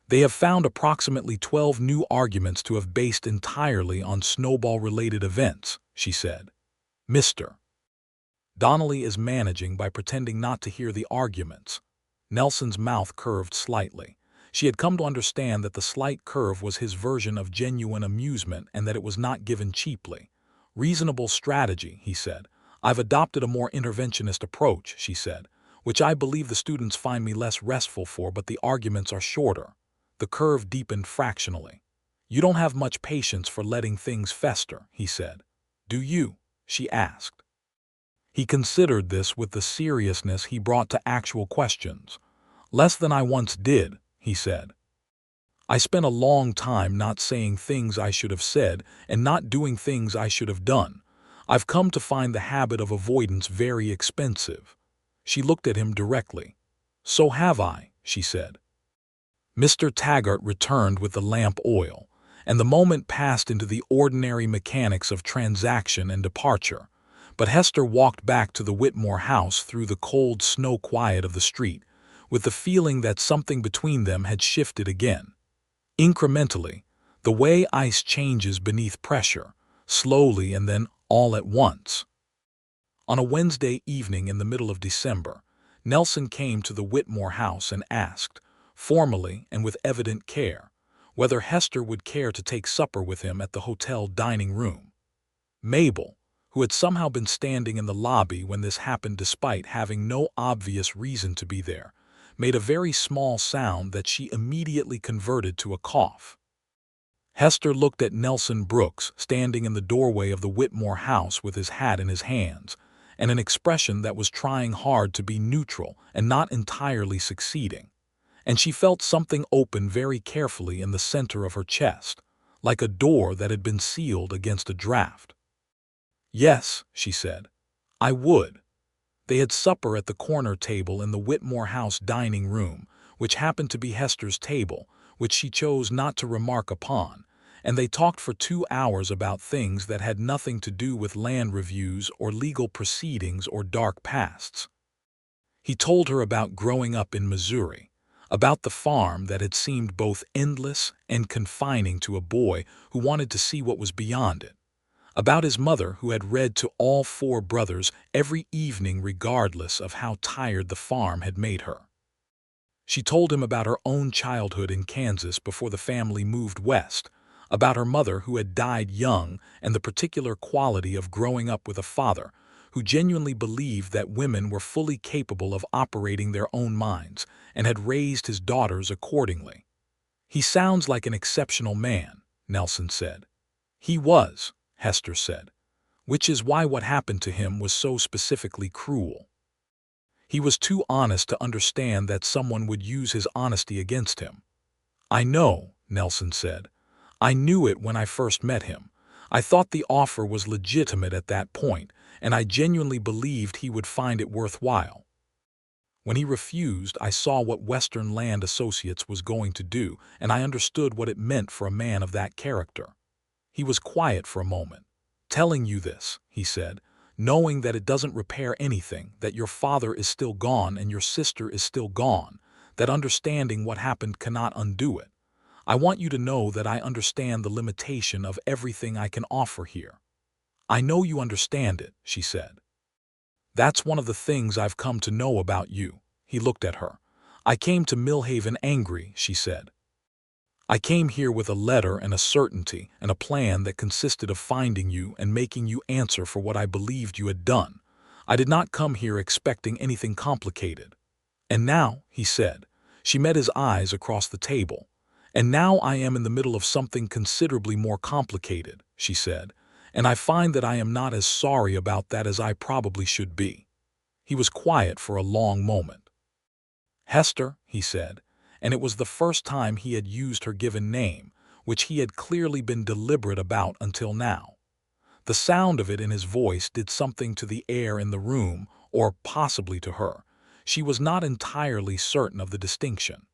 "They have found approximately 12 new arguments to have based entirely on snowball-related events," she said. "Mr. Donnelly is managing by pretending not to hear the arguments." Nelson's mouth curved slightly. She had come to understand that the slight curve was his version of genuine amusement and that it was not given cheaply. "Reasonable strategy," he said. "I've adopted a more interventionist approach," she said, "which I believe the students find me less restful for, but the arguments are shorter." The curve deepened fractionally. "You don't have much patience for letting things fester," he said. "Do you?" she asked. He considered this with the seriousness he brought to actual questions. "Less than I once did," he said. "I spent a long time not saying things I should have said and not doing things I should have done. I've come to find the habit of avoidance very expensive." She looked at him directly. "So have I," she said. Mr. Taggart returned with the lamp oil, and the moment passed into the ordinary mechanics of transaction and departure. But Hester walked back to the Whitmore house through the cold snow quiet of the street, with the feeling that something between them had shifted again. Incrementally, the way ice changes beneath pressure, slowly and then all at once. On a Wednesday evening in the middle of December, Nelson came to the Whitmore house and asked, formally and with evident care, whether Hester would care to take supper with him at the hotel dining room. Mabel, who had somehow been standing in the lobby when this happened despite having no obvious reason to be there, made a very small sound that she immediately converted to a cough. Hester looked at Nelson Brooks standing in the doorway of the Whitmore house with his hat in his hands, and an expression that was trying hard to be neutral and not entirely succeeding. And she felt something open very carefully in the center of her chest, like a door that had been sealed against a draft. "Yes," she said, "I would." They had supper at the corner table in the Whitmore house dining room, which happened to be Hester's table, which she chose not to remark upon, and they talked for 2 hours about things that had nothing to do with land reviews or legal proceedings or dark pasts. He told her about growing up in Missouri, about the farm that had seemed both endless and confining to a boy who wanted to see what was beyond it, about his mother who had read to all 4 brothers every evening regardless of how tired the farm had made her. She told him about her own childhood in Kansas before the family moved west, about her mother who had died young and the particular quality of growing up with a father who genuinely believed that women were fully capable of operating their own minds and had raised his daughters accordingly. "He sounds like an exceptional man," Nelson said. "He was," Hester said, "which is why what happened to him was so specifically cruel. He was too honest to understand that someone would use his honesty against him." "I know," Nelson said. "I knew it when I first met him. I thought the offer was legitimate at that point, and I genuinely believed he would find it worthwhile. When he refused, I saw what Western Land Associates was going to do, and I understood what it meant for a man of that character." He was quiet for a moment. "Telling you this," he said, "knowing that it doesn't repair anything, that your father is still gone and your sister is still gone, that understanding what happened cannot undo it. I want you to know that I understand the limitation of everything I can offer here." "I know you understand it," she said. "That's one of the things I've come to know about you." He looked at her. "I came to Millhaven angry," she said. "I came here with a letter and a certainty and a plan that consisted of finding you and making you answer for what I believed you had done. I did not come here expecting anything complicated." "And now," he said, she met his eyes across the table. "And now I am in the middle of something considerably more complicated," she said, "and I find that I am not as sorry about that as I probably should be." He was quiet for a long moment. "Hester," he said, and it was the first time he had used her given name, which he had clearly been deliberate about until now. The sound of it in his voice did something to the air in the room, or possibly to her. She was not entirely certain of the distinction.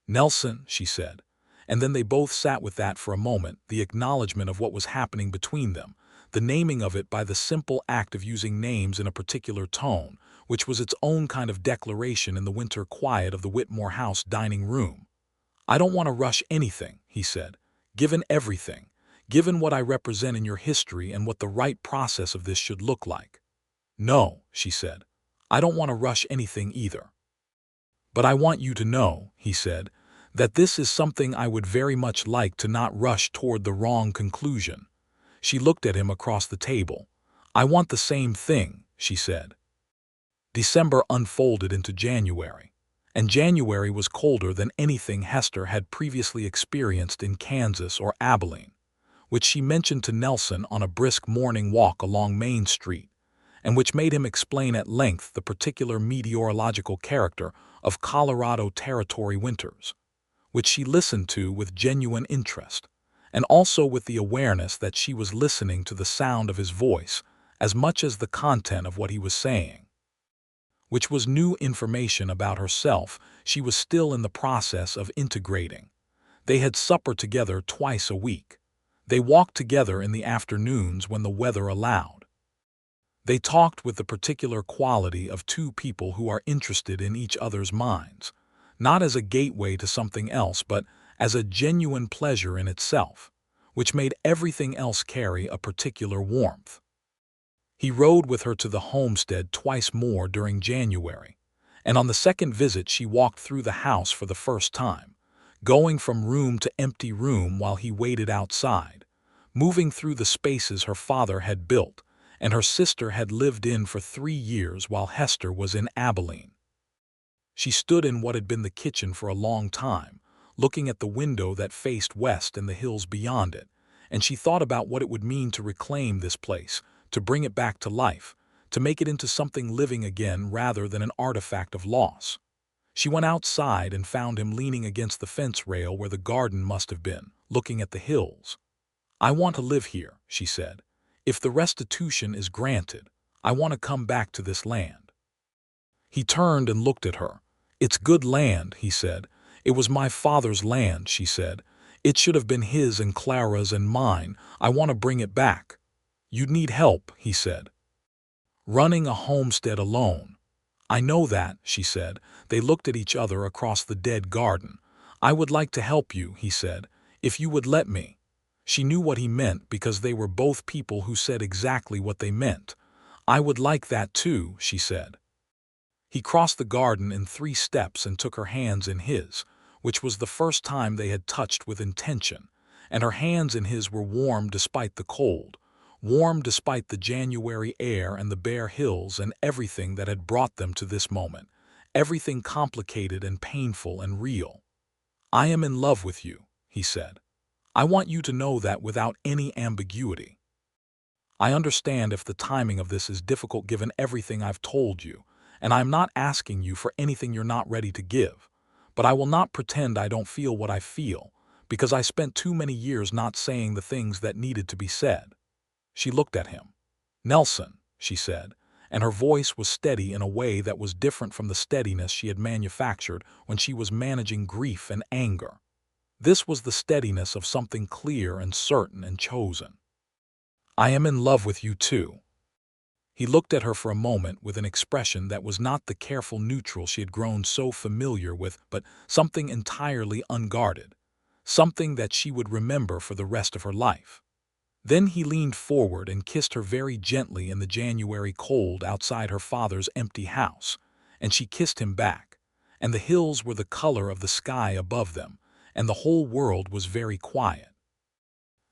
"Nelson," she said, and then they both sat with that for a moment, the acknowledgement of what was happening between them, the naming of it by the simple act of using names in a particular tone, which was its own kind of declaration in the winter quiet of the Whitmore house dining room. "I don't want to rush anything," he said, "given everything, given what I represent in your history and what the right process of this should look like." "No," she said, "I don't want to rush anything either. But I want you to know," he said, "that this is something I would very much like to not rush toward the wrong conclusion." She looked at him across the table. "I want the same thing," she said. December unfolded into January, and January was colder than anything Hester had previously experienced in Kansas or Abilene, which she mentioned to Nelson on a brisk morning walk along Main Street, and which made him explain at length the particular meteorological character of Colorado Territory winters, which she listened to with genuine interest, and also with the awareness that she was listening to the sound of his voice as much as the content of what he was saying, which was new information about herself she was still in the process of integrating. They had supper together twice a week. They walked together in the afternoons when the weather allowed. They talked with the particular quality of 2 people who are interested in each other's minds, not as a gateway to something else but as a genuine pleasure in itself, which made everything else carry a particular warmth. He rode with her to the homestead twice more during January, and on the second visit she walked through the house for the first time, going from room to empty room while he waited outside, moving through the spaces her father had built, and her sister had lived in for 3 years while Hester was in Abilene. She stood in what had been the kitchen for a long time, looking at the window that faced west and the hills beyond it, and she thought about what it would mean to reclaim this place, to bring it back to life, to make it into something living again rather than an artifact of loss. She went outside and found him leaning against the fence rail where the garden must have been, looking at the hills. "I want to live here," she said. "If the restitution is granted, I want to come back to this land." He turned and looked at her. "It's good land," he said. "It was my father's land," she said. "It should have been his and Clara's and mine. I want to bring it back." "You'd need help," he said. "Running a homestead alone." "I know that," she said. They looked at each other across the dead garden. "I would like to help you," he said, "if you would let me." She knew what he meant because they were both people who said exactly what they meant. "I would like that too," she said. He crossed the garden in 3 steps and took her hands in his, which was the first time they had touched with intention, and her hands in his were warm despite the cold, warm despite the January air and the bare hills and everything that had brought them to this moment, everything complicated and painful and real. "I am in love with you," he said. "I want you to know that without any ambiguity. I understand if the timing of this is difficult given everything I've told you, and I am not asking you for anything you're not ready to give, but I will not pretend I don't feel what I feel, because I spent too many years not saying the things that needed to be said." She looked at him. "Nelson," she said, and her voice was steady in a way that was different from the steadiness she had manufactured when she was managing grief and anger. This was the steadiness of something clear and certain and chosen. "I am in love with you too." He looked at her for a moment with an expression that was not the careful neutral she had grown so familiar with, but something entirely unguarded, something that she would remember for the rest of her life. Then he leaned forward and kissed her very gently in the January cold outside her father's empty house, and she kissed him back, and the hills were the color of the sky above them, and the whole world was very quiet.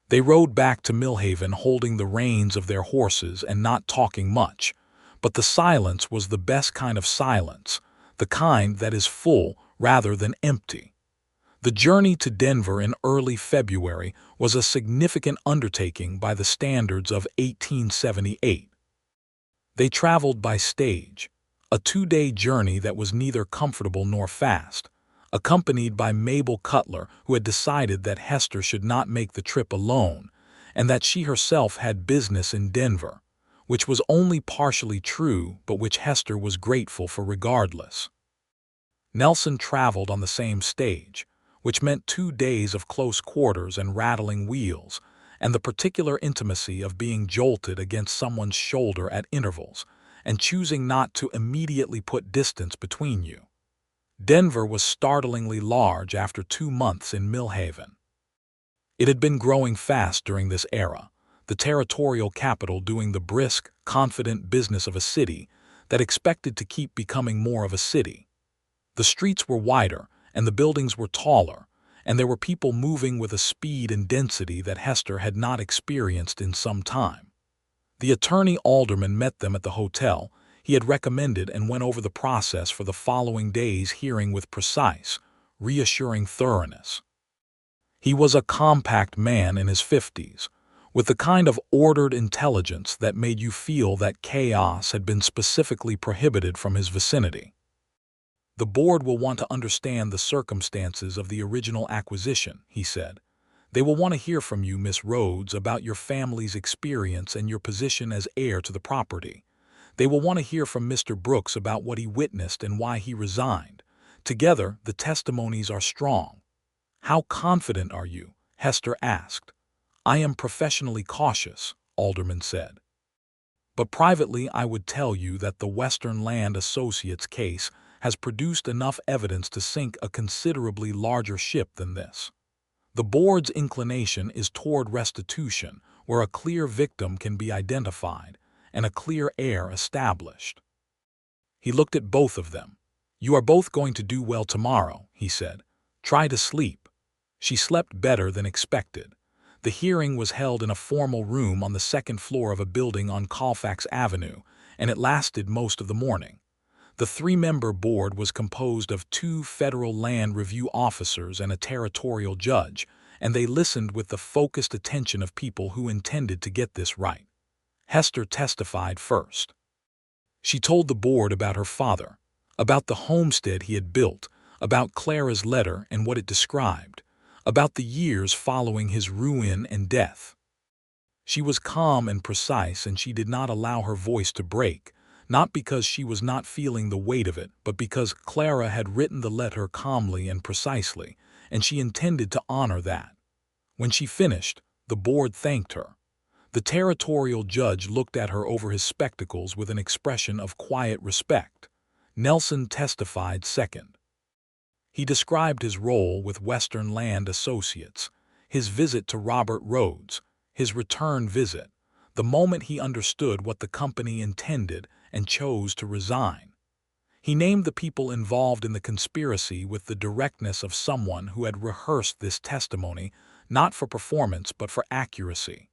They rode back to Millhaven holding the reins of their horses and not talking much, but the silence was the best kind of silence, the kind that is full rather than empty. The journey to Denver in early February was a significant undertaking by the standards of 1878. They traveled by stage, a 2-day journey that was neither comfortable nor fast, accompanied by Mabel Cutler, who had decided that Hester should not make the trip alone, and that she herself had business in Denver, which was only partially true but which Hester was grateful for regardless. Nelson traveled on the same stage, which meant 2 days of close quarters and rattling wheels, and the particular intimacy of being jolted against someone's shoulder at intervals, and choosing not to immediately put distance between you. Denver was startlingly large after 2 months in Millhaven. It had been growing fast during this era, the territorial capital doing the brisk, confident business of a city that expected to keep becoming more of a city. The streets were wider, and the buildings were taller, and there were people moving with a speed and density that Hester had not experienced in some time. The attorney alderman met them at the hotel he had recommended and went over the process for the following day's hearing with precise, reassuring thoroughness. He was a compact man in his 50s, with the kind of ordered intelligence that made you feel that chaos had been specifically prohibited from his vicinity. "The board will want to understand the circumstances of the original acquisition," he said. "They will want to hear from you, Miss Rhodes, about your family's experience and your position as heir to the property. They will want to hear from Mr. Brooks about what he witnessed and why he resigned. Together, the testimonies are strong." "How confident are you?" Hester asked. "I am professionally cautious," Alderman said. "But privately I would tell you that the Western Land Associates case has produced enough evidence to sink a considerably larger ship than this. The board's inclination is toward restitution, where a clear victim can be identified and a clear heir established." He looked at both of them. "You are both going to do well tomorrow," he said. "Try to sleep." She slept better than expected. The hearing was held in a formal room on the second floor of a building on Colfax Avenue, and it lasted most of the morning. The three-member board was composed of 2 Federal Land Review officers and a territorial judge, and they listened with the focused attention of people who intended to get this right. Hester testified first. She told the board about her father, about the homestead he had built, about Clara's letter and what it described, about the years following his ruin and death. She was calm and precise, and she did not allow her voice to break, not because she was not feeling the weight of it, but because Clara had written the letter calmly and precisely, and she intended to honor that. When she finished, the board thanked her. The territorial judge looked at her over his spectacles with an expression of quiet respect. Nelson testified second. He described his role with Western Land Associates, his visit to Robert Rhodes, his return visit, the moment he understood what the company intended and chose to resign. He named the people involved in the conspiracy with the directness of someone who had rehearsed this testimony, not for performance but for accuracy.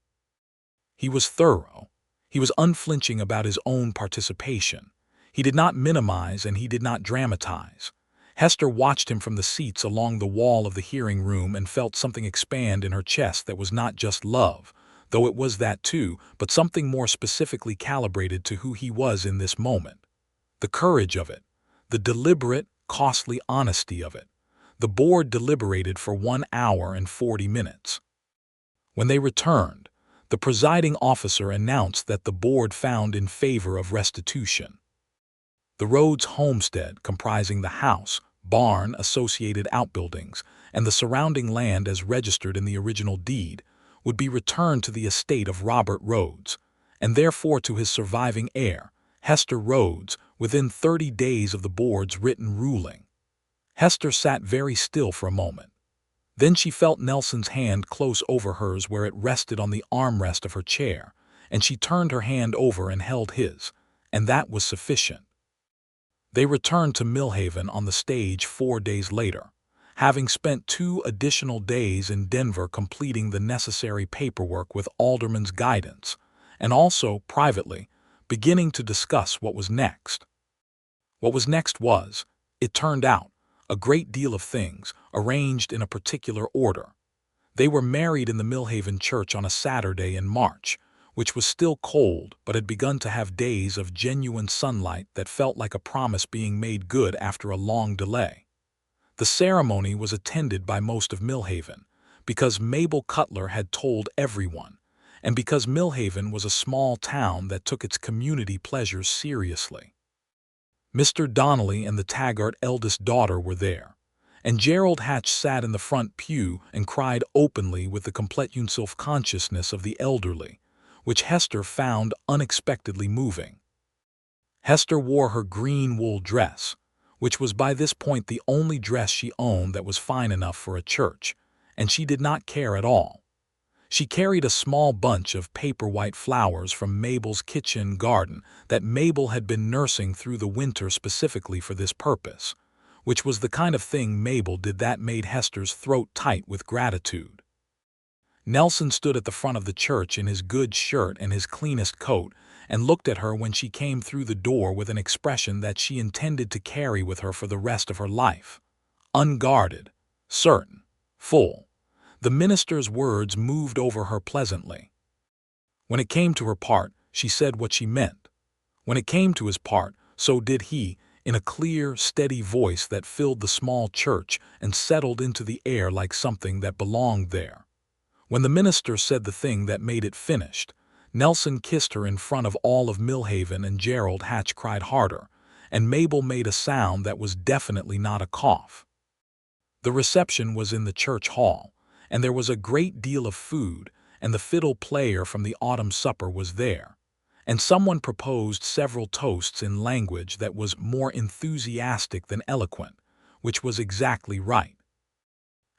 He was thorough. He was unflinching about his own participation. He did not minimize and he did not dramatize. Hester watched him from the seats along the wall of the hearing room and felt something expand in her chest that was not just love, though it was that too, but something more specifically calibrated to who he was in this moment. The courage of it, the deliberate, costly honesty of it. The board deliberated for 1 hour and 40 minutes. When they returned, the presiding officer announced that the board found in favor of restitution. The Rhodes homestead, comprising the house, barn, associated outbuildings, and the surrounding land as registered in the original deed, would be returned to the estate of Robert Rhodes, and therefore to his surviving heir, Hester Rhodes, within 30 days of the board's written ruling. Hester sat very still for a moment. Then she felt Nelson's hand close over hers where it rested on the armrest of her chair, and she turned her hand over and held his, and that was sufficient. They returned to Millhaven on the stage 4 days later, having spent 2 additional days in Denver completing the necessary paperwork with Alderman's guidance, and also, privately, beginning to discuss what was next. What was next was, it turned out, a great deal of things, arranged in a particular order. They were married in the Millhaven church on a Saturday in March, which was still cold but had begun to have days of genuine sunlight that felt like a promise being made good after a long delay. The ceremony was attended by most of Millhaven, because Mabel Cutler had told everyone, and because Millhaven was a small town that took its community pleasures seriously. Mr. Donnelly and the Taggart eldest daughter were there, and Gerald Hatch sat in the front pew and cried openly with the complete self-consciousness of the elderly, which Hester found unexpectedly moving. Hester wore her green wool dress, which was by this point the only dress she owned that was fine enough for a church, and she did not care at all. She carried a small bunch of paper-white flowers from Mabel's kitchen garden that Mabel had been nursing through the winter specifically for this purpose, which was the kind of thing Mabel did that made Hester's throat tight with gratitude. Nelson stood at the front of the church in his good shirt and his cleanest coat and looked at her when she came through the door with an expression that she intended to carry with her for the rest of her life. Unguarded, certain, full. The minister's words moved over her pleasantly. When it came to her part, she said what she meant. When it came to his part, so did he, in a clear, steady voice that filled the small church and settled into the air like something that belonged there. When the minister said the thing that made it finished, Nelson kissed her in front of all of Millhaven, and Gerald Hatch cried harder, and Mabel made a sound that was definitely not a cough. The reception was in the church hall, and there was a great deal of food, and the fiddle player from the autumn supper was there, and someone proposed several toasts in language that was more enthusiastic than eloquent, which was exactly right.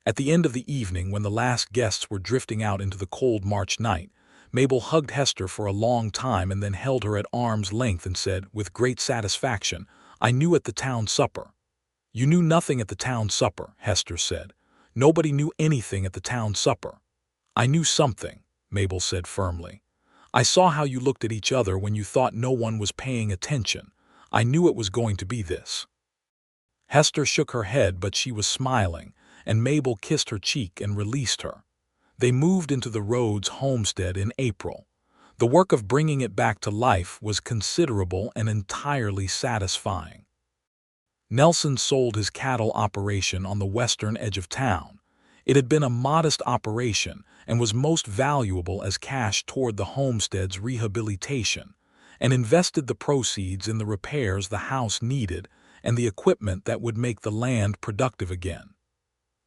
At the end of the evening, when the last guests were drifting out into the cold March night, Mabel hugged Hester for a long time and then held her at arm's length and said, with great satisfaction, "I knew at the town supper." "You knew nothing at the town supper," Hester said. "Nobody knew anything at the town supper." "I knew something," Mabel said firmly. "I saw how you looked at each other when you thought no one was paying attention. I knew it was going to be this." Hester shook her head, but she was smiling, and Mabel kissed her cheek and released her. They moved into the Rhodes homestead in April. The work of bringing it back to life was considerable and entirely satisfying. Nelson sold his cattle operation on the western edge of town. It had been a modest operation and was most valuable as cash toward the homestead's rehabilitation, and invested the proceeds in the repairs the house needed and the equipment that would make the land productive again.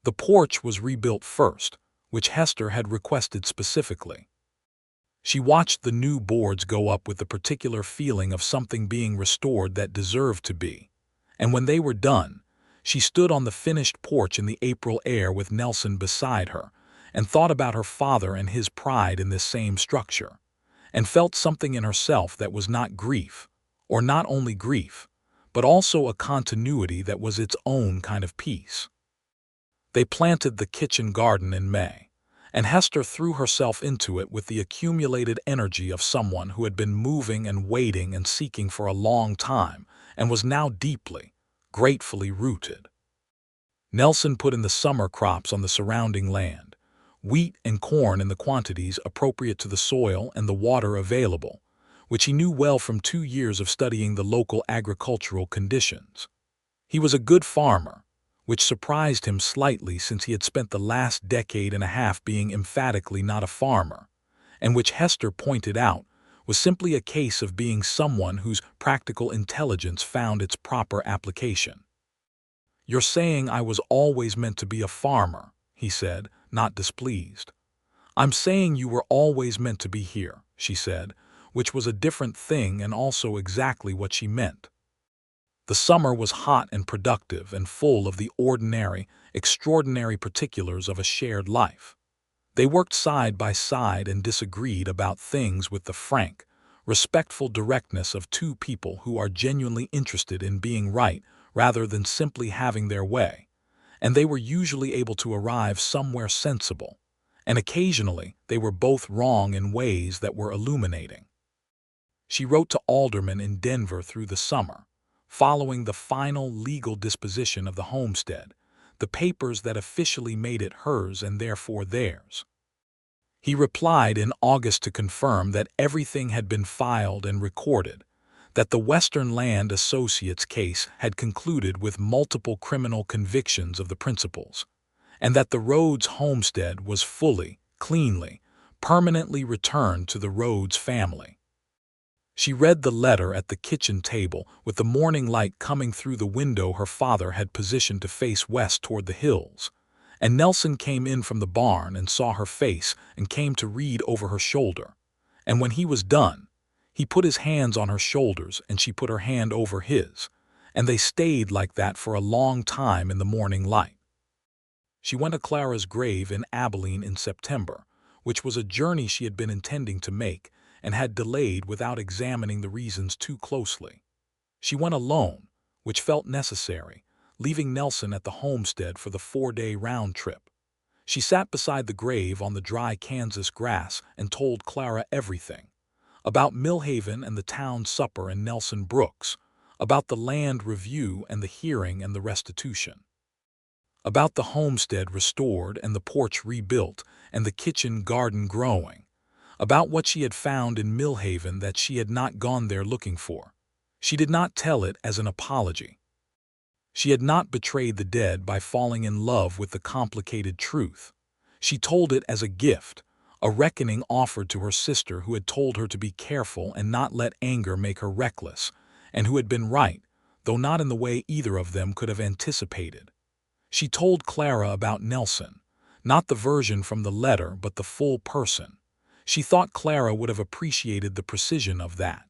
The porch was rebuilt first, which Hester had requested specifically. She watched the new boards go up with the particular feeling of something being restored that deserved to be, and when they were done, she stood on the finished porch in the April air with Nelson beside her, and thought about her father and his pride in this same structure, and felt something in herself that was not grief, or not only grief, but also a continuity that was its own kind of peace. They planted the kitchen garden in May, and Hester threw herself into it with the accumulated energy of someone who had been moving and waiting and seeking for a long time and was now deeply, gratefully rooted. Nelson put in the summer crops on the surrounding land, wheat and corn in the quantities appropriate to the soil and the water available, which he knew well from 2 years of studying the local agricultural conditions. He was a good farmer, which surprised him slightly since he had spent the last decade and a half being emphatically not a farmer, and which Hester pointed out was simply a case of being someone whose practical intelligence found its proper application. "You're saying I was always meant to be a farmer," he said, not displeased. "I'm saying you were always meant to be here," she said, which was a different thing and also exactly what she meant. The summer was hot and productive and full of the ordinary, extraordinary particulars of a shared life. They worked side by side and disagreed about things with the frank, respectful directness of two people who are genuinely interested in being right rather than simply having their way, and they were usually able to arrive somewhere sensible, and occasionally they were both wrong in ways that were illuminating. She wrote to aldermen in Denver through the summer, following the final legal disposition of the homestead, the papers that officially made it hers and therefore theirs. He replied in August to confirm that everything had been filed and recorded, that the Western Land Associates case had concluded with multiple criminal convictions of the principals, and that the Rhodes homestead was fully, cleanly, permanently returned to the Rhodes family. She read the letter at the kitchen table with the morning light coming through the window her father had positioned to face west toward the hills, and Nelson came in from the barn and saw her face and came to read over her shoulder, and when he was done, he put his hands on her shoulders and she put her hand over his, and they stayed like that for a long time in the morning light. She went to Clara's grave in Abilene in September, which was a journey she had been intending to make, and had delayed without examining the reasons too closely. She went alone, which felt necessary, leaving Nelson at the homestead for the 4-day round trip. She sat beside the grave on the dry Kansas grass and told Clara everything. About Millhaven and the town supper and Nelson Brooks, about the land review and the hearing and the restitution. About the homestead restored and the porch rebuilt and the kitchen garden growing. About what she had found in Millhaven that she had not gone there looking for. She did not tell it as an apology. She had not betrayed the dead by falling in love with the complicated truth. She told it as a gift, a reckoning offered to her sister who had told her to be careful and not let anger make her reckless, and who had been right, though not in the way either of them could have anticipated. She told Clara about Nelson, not the version from the letter but the full person. She thought Clara would have appreciated the precision of that.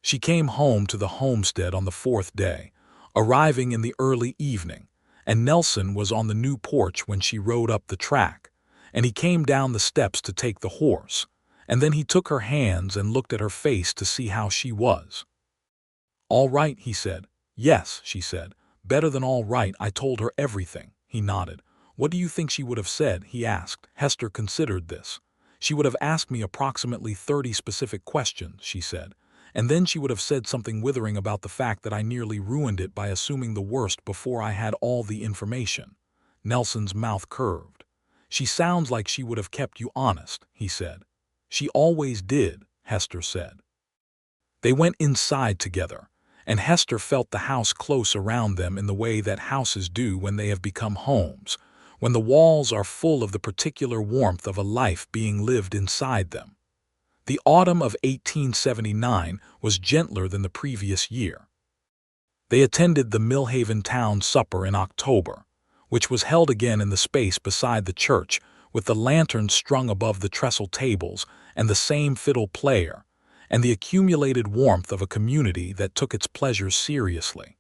She came home to the homestead on the 4th day, arriving in the early evening, and Nelson was on the new porch when she rode up the track, and he came down the steps to take the horse, and then he took her hands and looked at her face to see how she was. "All right," he said. "Yes," she said. "Better than all right. I told her everything," he nodded. What do you think she would have said? He asked. Hester considered this. She would have asked me approximately 30 specific questions, she said, and then she would have said something withering about the fact that I nearly ruined it by assuming the worst before I had all the information. Nelson's mouth curved. She sounds like she would have kept you honest, he said. She always did, Hester said. They went inside together, and Hester felt the house close around them in the way that houses do when they have become homes, when the walls are full of the particular warmth of a life being lived inside them. The autumn of 1879 was gentler than the previous year. They attended the Millhaven town supper in October, which was held again in the space beside the church, with the lanterns strung above the trestle tables and the same fiddle player, and the accumulated warmth of a community that took its pleasures seriously.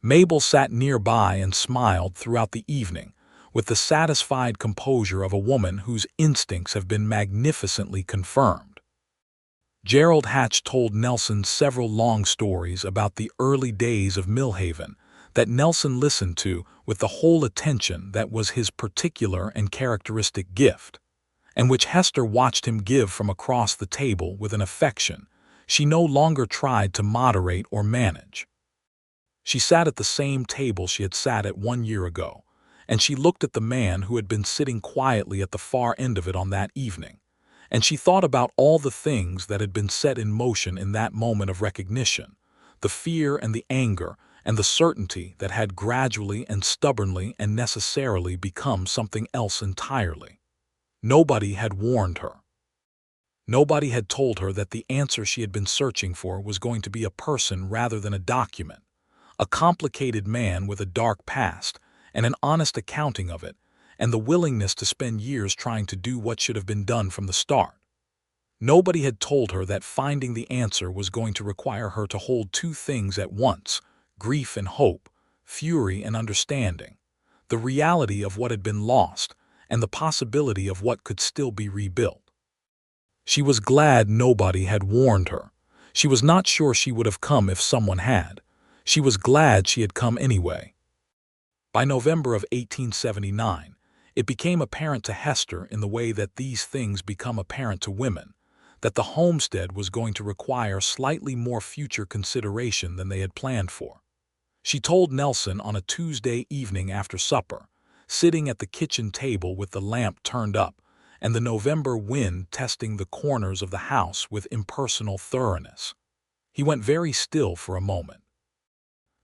Mabel sat nearby and smiled throughout the evening, with the satisfied composure of a woman whose instincts have been magnificently confirmed. Gerald Hatch told Nelson several long stories about the early days of Millhaven that Nelson listened to with the whole attention that was his particular and characteristic gift, and which Hester watched him give from across the table with an affection she no longer tried to moderate or manage. She sat at the same table she had sat at 1 year ago, and she looked at the man who had been sitting quietly at the far end of it on that evening, and she thought about all the things that had been set in motion in that moment of recognition, the fear and the anger and the certainty that had gradually and stubbornly and necessarily become something else entirely. Nobody had warned her. Nobody had told her that the answer she had been searching for was going to be a person rather than a document, a complicated man with a dark past and an honest accounting of it, and the willingness to spend years trying to do what should have been done from the start. Nobody had told her that finding the answer was going to require her to hold two things at once, grief and hope, fury and understanding, the reality of what had been lost, and the possibility of what could still be rebuilt. She was glad nobody had warned her. She was not sure she would have come if someone had. She was glad she had come anyway. By November of 1879, it became apparent to Hester in the way that these things become apparent to women, that the homestead was going to require slightly more future consideration than they had planned for. She told Nelson on a Tuesday evening after supper, sitting at the kitchen table with the lamp turned up and the November wind testing the corners of the house with impersonal thoroughness. He went very still for a moment.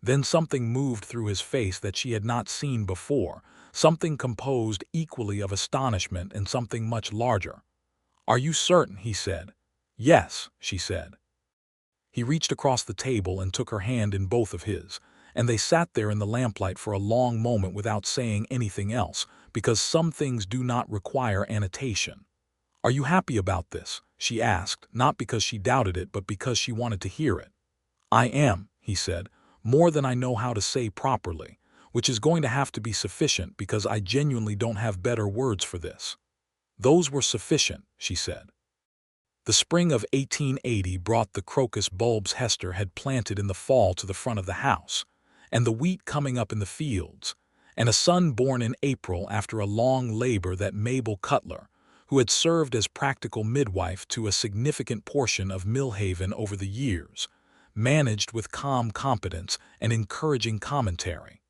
Then something moved through his face that she had not seen before, something composed equally of astonishment and something much larger. "Are you certain?" he said. "Yes," she said. He reached across the table and took her hand in both of his, and they sat there in the lamplight for a long moment without saying anything else, because some things do not require annotation. "Are you happy about this?" she asked, not because she doubted it, but because she wanted to hear it. "I am," he said, "more than I know how to say properly, which is going to have to be sufficient because I genuinely don't have better words for this." "Those were sufficient," she said. The spring of 1880 brought the crocus bulbs Hester had planted in the fall to the front of the house, and the wheat coming up in the fields, and a son born in April after a long labor that Mabel Cutler, who had served as practical midwife to a significant portion of Millhaven over the years, managed with calm competence and encouraging commentary.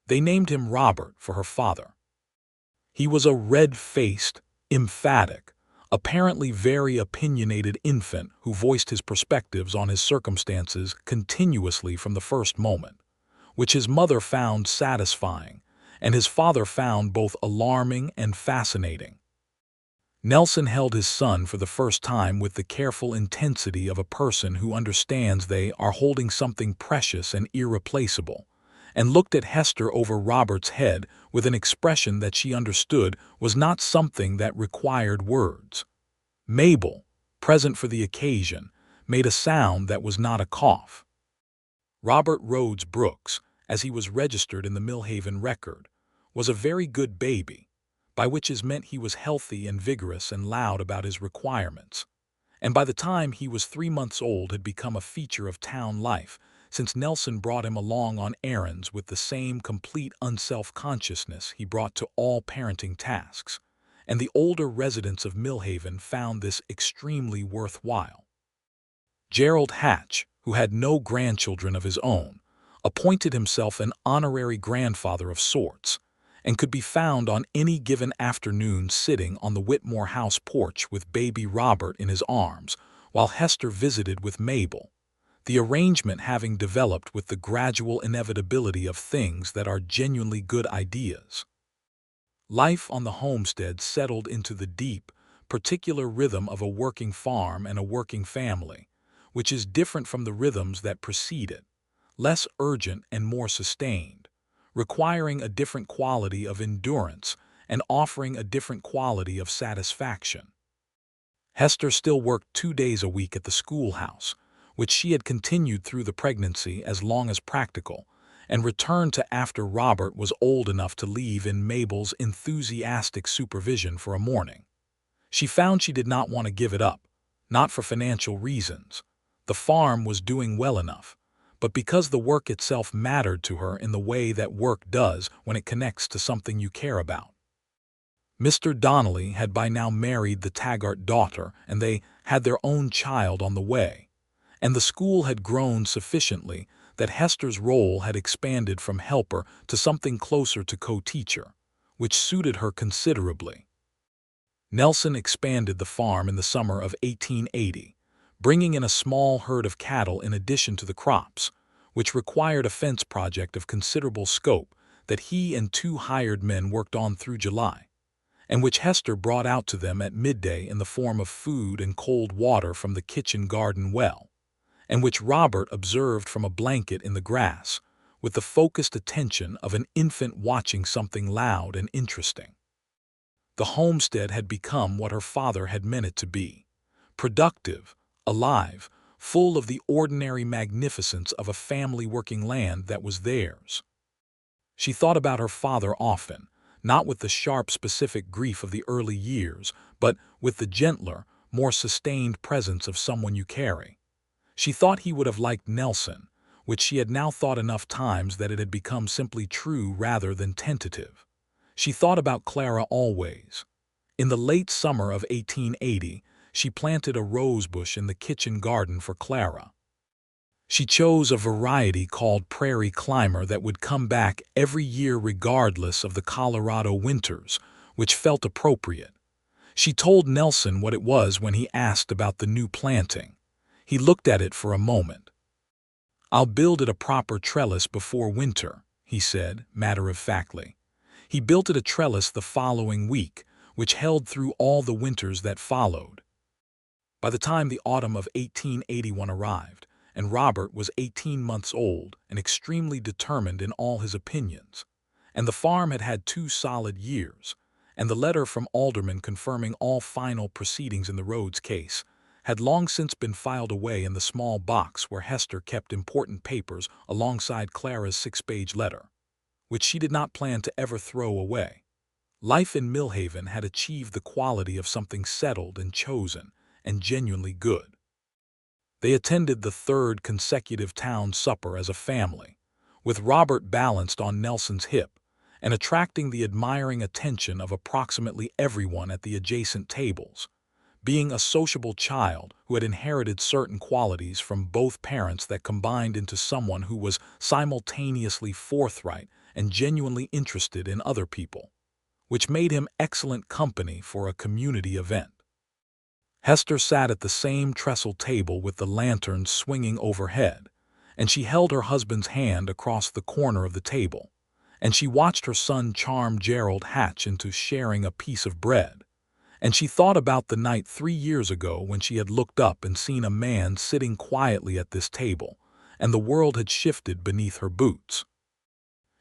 They named him Robert for her father. He was a red-faced, emphatic, apparently very opinionated infant who voiced his perspectives on his circumstances continuously from the first moment, which his mother found satisfying, and his father found both alarming and fascinating. Nelson held his son for the first time with the careful intensity of a person who understands they are holding something precious and irreplaceable, and looked at Hester over Robert's head with an expression that she understood was not something that required words. Mabel, present for the occasion, made a sound that was not a cough. Robert Rhodes Brooks, as he was registered in the Millhaven record, was a very good baby, by which is meant he was healthy and vigorous and loud about his requirements, and by the time he was 3 months old had become a feature of town life, since Nelson brought him along on errands with the same complete unself-consciousness he brought to all parenting tasks, and the older residents of Millhaven found this extremely worthwhile. Gerald Hatch, who had no grandchildren of his own, appointed himself an honorary grandfather of sorts, and could be found on any given afternoon sitting on the Whitmore house porch with baby Robert in his arms, while Hester visited with Mabel, the arrangement having developed with the gradual inevitability of things that are genuinely good ideas. Life on the homestead settled into the deep, particular rhythm of a working farm and a working family, which is different from the rhythms that precede it, less urgent and more sustained, requiring a different quality of endurance and offering a different quality of satisfaction. Hester still worked 2 days a week at the schoolhouse, which she had continued through the pregnancy as long as practical, and returned to after Robert was old enough to leave in Mabel's enthusiastic supervision for a morning. She found she did not want to give it up, not for financial reasons. The farm was doing well enough, but because the work itself mattered to her in the way that work does when it connects to something you care about. Mr. Donnelly had by now married the Taggart daughter, and they had their own child on the way, and the school had grown sufficiently that Hester's role had expanded from helper to something closer to co-teacher, which suited her considerably. Nelson expanded the farm in the summer of 1880, bringing in a small herd of cattle in addition to the crops, which required a fence project of considerable scope that he and 2 hired men worked on through July, and which Hester brought out to them at midday in the form of food and cold water from the kitchen garden well, and which Robert observed from a blanket in the grass, with the focused attention of an infant watching something loud and interesting. The homestead had become what her father had meant it to be: productive, alive, full of the ordinary magnificence of a family working land that was theirs. She thought about her father often, not with the sharp specific grief of the early years, but with the gentler, more sustained presence of someone you carry. She thought he would have liked Nelson, which she had now thought enough times that it had become simply true rather than tentative. She thought about Clara always. In the late summer of 1880, she planted a rose bush in the kitchen garden for Clara. She chose a variety called Prairie Climber that would come back every year regardless of the Colorado winters, which felt appropriate. She told Nelson what it was when he asked about the new planting. He looked at it for a moment. "I'll build it a proper trellis before winter," he said, matter-of-factly. He built it a trellis the following week, which held through all the winters that followed. By the time the autumn of 1881 arrived, and Robert was 18 months old and extremely determined in all his opinions, and the farm had had 2 solid years, and the letter from Alderman confirming all final proceedings in the Rhodes case had long since been filed away in the small box where Hester kept important papers alongside Clara's 6-page letter, which she did not plan to ever throw away. Life in Millhaven had achieved the quality of something settled and chosen and genuinely good. They attended the 3rd consecutive town supper as a family, with Robert balanced on Nelson's hip and attracting the admiring attention of approximately everyone at the adjacent tables, being a sociable child who had inherited certain qualities from both parents that combined into someone who was simultaneously forthright and genuinely interested in other people, which made him excellent company for a community event. Hester sat at the same trestle table with the lanterns swinging overhead, and she held her husband's hand across the corner of the table, and she watched her son charm Gerald Hatch into sharing a piece of bread, and she thought about the night 3 years ago when she had looked up and seen a man sitting quietly at this table, and the world had shifted beneath her boots.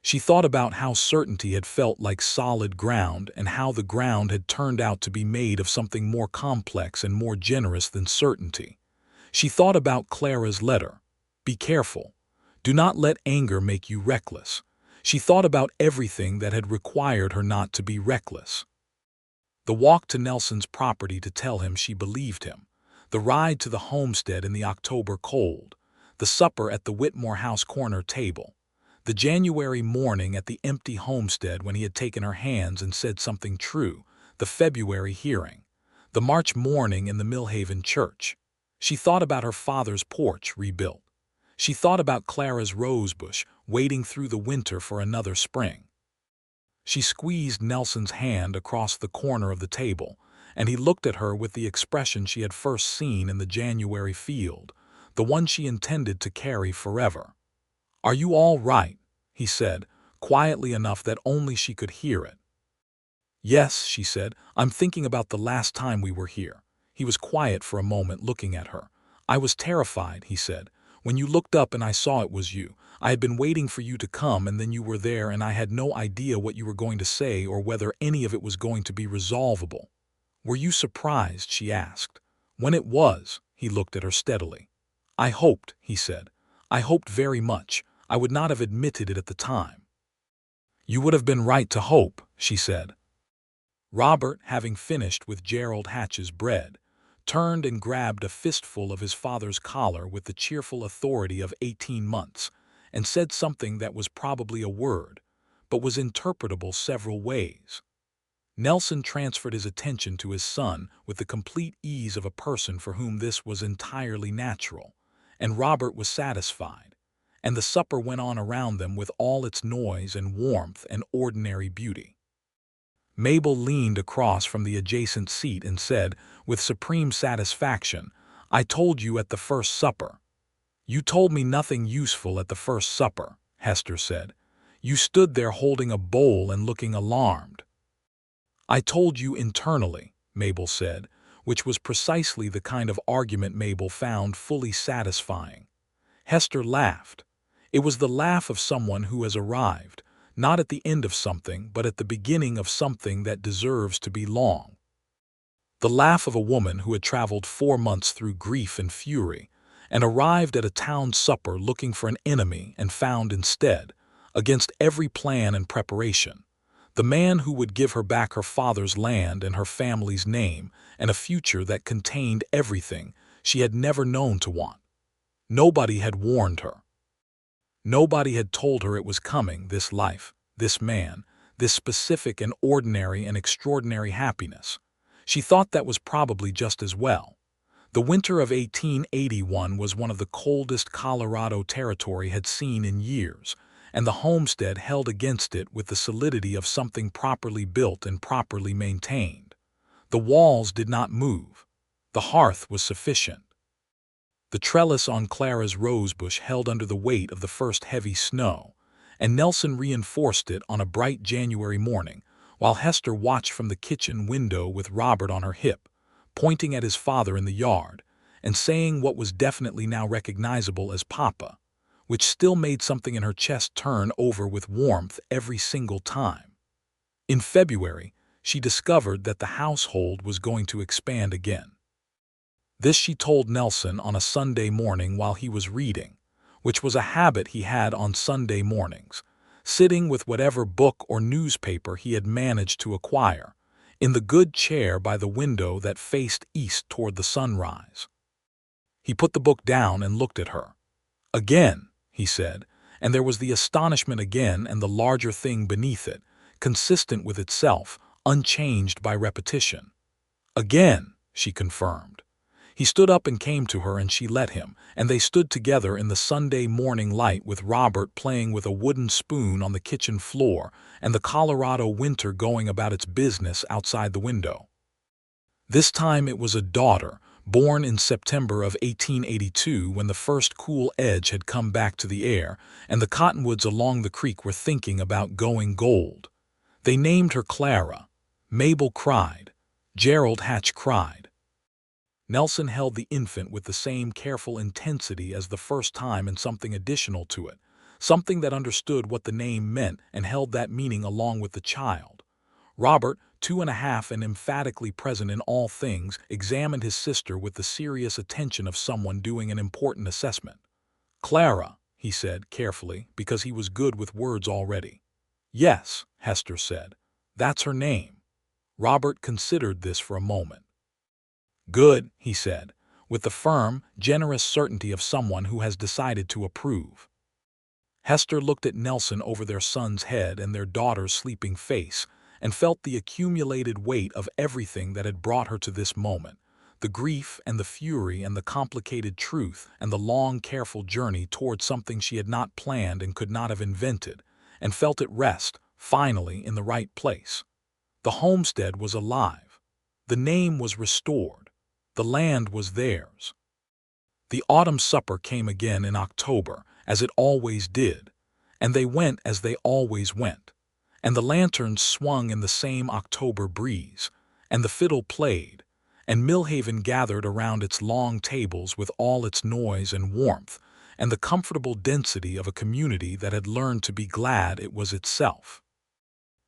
She thought about how certainty had felt like solid ground and how the ground had turned out to be made of something more complex and more generous than certainty. She thought about Clara's letter. "Be careful. Do not let anger make you reckless." She thought about everything that had required her not to be reckless. The walk to Nelson's property to tell him she believed him, the ride to the homestead in the October cold, the supper at the Whitmore House corner table, the January morning at the empty homestead when he had taken her hands and said something true, the February hearing, the March morning in the Millhaven church. She thought about her father's porch rebuilt. She thought about Clara's rosebush waiting through the winter for another spring. She squeezed Nelson's hand across the corner of the table, and he looked at her with the expression she had first seen in the January field, the one she intended to carry forever. "Are you all right?" he said, quietly enough that only she could hear it. "Yes," she said, "I'm thinking about the last time we were here." He was quiet for a moment, looking at her. "I was terrified," he said, "when you looked up and I saw it was you. I had been waiting for you to come, and then you were there, and I had no idea what you were going to say or whether any of it was going to be resolvable." "Were you surprised?" she asked. "When it was." He looked at her steadily. "I hoped," he said. "I hoped very much. I would not have admitted it at the time." "You would have been right to hope," she said. Robert, having finished with Gerald Hatch's bread, turned and grabbed a fistful of his father's collar with the cheerful authority of 18 months, and said something that was probably a word, but was interpretable several ways. Nelson transferred his attention to his son with the complete ease of a person for whom this was entirely natural, and Robert was satisfied, and the supper went on around them with all its noise and warmth and ordinary beauty. Mabel leaned across from the adjacent seat and said, with supreme satisfaction, "I told you at the first supper." "You told me nothing useful at the first supper," Hester said. "You stood there holding a bowl and looking alarmed." "I told you internally," Mabel said, which was precisely the kind of argument Mabel found fully satisfying. Hester laughed. It was the laugh of someone who has arrived, not at the end of something, but at the beginning of something that deserves to be long. The laugh of a woman who had traveled 4 months through grief and fury, and arrived at a town supper looking for an enemy and found instead, against every plan and preparation, the man who would give her back her father's land and her family's name and a future that contained everything she had never known to want. Nobody had warned her. Nobody had told her it was coming, this life, this man, this specific and ordinary and extraordinary happiness. She thought that was probably just as well. The winter of 1881 was one of the coldest Colorado Territory had seen in years, and the homestead held against it with the solidity of something properly built and properly maintained. The walls did not move. The hearth was sufficient. The trellis on Clara's rosebush held under the weight of the first heavy snow, and Nelson reinforced it on a bright January morning, while Hester watched from the kitchen window with Robert on her hip, pointing at his father in the yard, and saying what was definitely now recognizable as Papa, which still made something in her chest turn over with warmth every single time. In February, she discovered that the household was going to expand again. This she told Nelson on a Sunday morning while he was reading, which was a habit he had on Sunday mornings, sitting with whatever book or newspaper he had managed to acquire, in the good chair by the window that faced east toward the sunrise. He put the book down and looked at her. "Again," he said, and there was the astonishment again and the larger thing beneath it, consistent with itself, unchanged by repetition. "Again," she confirmed. He stood up and came to her, and she let him, and they stood together in the Sunday morning light with Robert playing with a wooden spoon on the kitchen floor and the Colorado winter going about its business outside the window. This time it was a daughter, born in September of 1882 when the first cool edge had come back to the air and the cottonwoods along the creek were thinking about going gold. They named her Clara. Mabel cried. Gerald Hatch cried. Nelson held the infant with the same careful intensity as the first time and something additional to it, something that understood what the name meant and held that meaning along with the child. Robert, 2.5 and emphatically present in all things, examined his sister with the serious attention of someone doing an important assessment. "Clara," he said carefully, because he was good with words already. "Yes," Hester said. "That's her name." Robert considered this for a moment. "Good," he said. with the firm, generous certainty of someone who has decided to approve. Hester looked at Nelson over their son's head and their daughter's sleeping face, and felt the accumulated weight of everything that had brought her to this moment, the grief and the fury and the complicated truth and the long, careful journey toward something she had not planned and could not have invented, and felt it rest, finally, in the right place. The homestead was alive. The name was restored. The land was theirs. The autumn supper came again in October, as it always did, and they went as they always went, and the lanterns swung in the same October breeze, and the fiddle played, and Millhaven gathered around its long tables with all its noise and warmth, and the comfortable density of a community that had learned to be glad it was itself.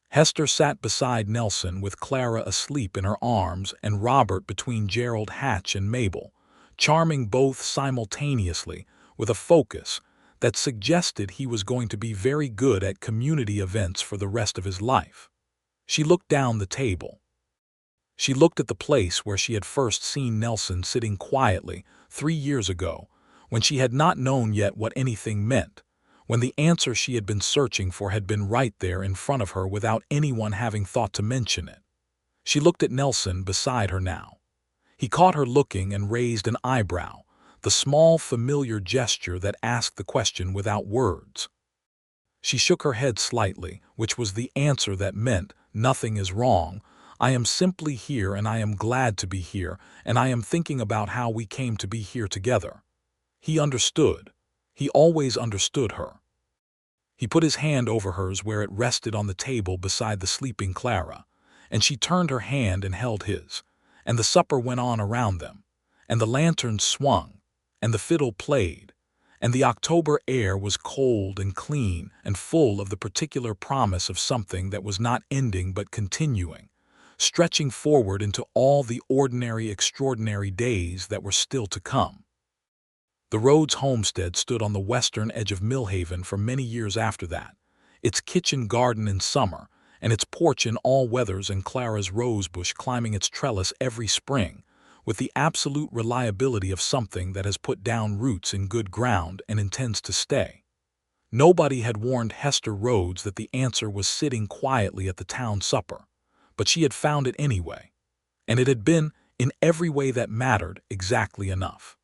Hester sat beside Nelson with Clara asleep in her arms and Robert between Gerald Hatch and Mabel, charming both simultaneously with a focus that suggested he was going to be very good at community events for the rest of his life. She looked down the table. She looked at the place where she had first seen Nelson sitting quietly 3 years ago, when she had not known yet what anything meant, when the answer she had been searching for had been right there in front of her without anyone having thought to mention it. She looked at Nelson beside her now. He caught her looking and raised an eyebrow, the small familiar gesture that asked the question without words. She shook her head slightly, which was the answer that meant, "Nothing is wrong. I am simply here and I am glad to be here, and I am thinking about how we came to be here together." He understood. He always understood her. He put his hand over hers where it rested on the table beside the sleeping Clara, and she turned her hand and held his, and the supper went on around them, and the lanterns swung, and the fiddle played, and the October air was cold and clean and full of the particular promise of something that was not ending but continuing, stretching forward into all the ordinary, extraordinary days that were still to come. The Rhodes homestead stood on the western edge of Millhaven for many years after that, its kitchen garden in summer, and its porch in all weathers and Clara's rosebush climbing its trellis every spring, with the absolute reliability of something that has put down roots in good ground and intends to stay. Nobody had warned Hester Rhodes that the answer was sitting quietly at the town supper, but she had found it anyway, and it had been, in every way that mattered, exactly enough.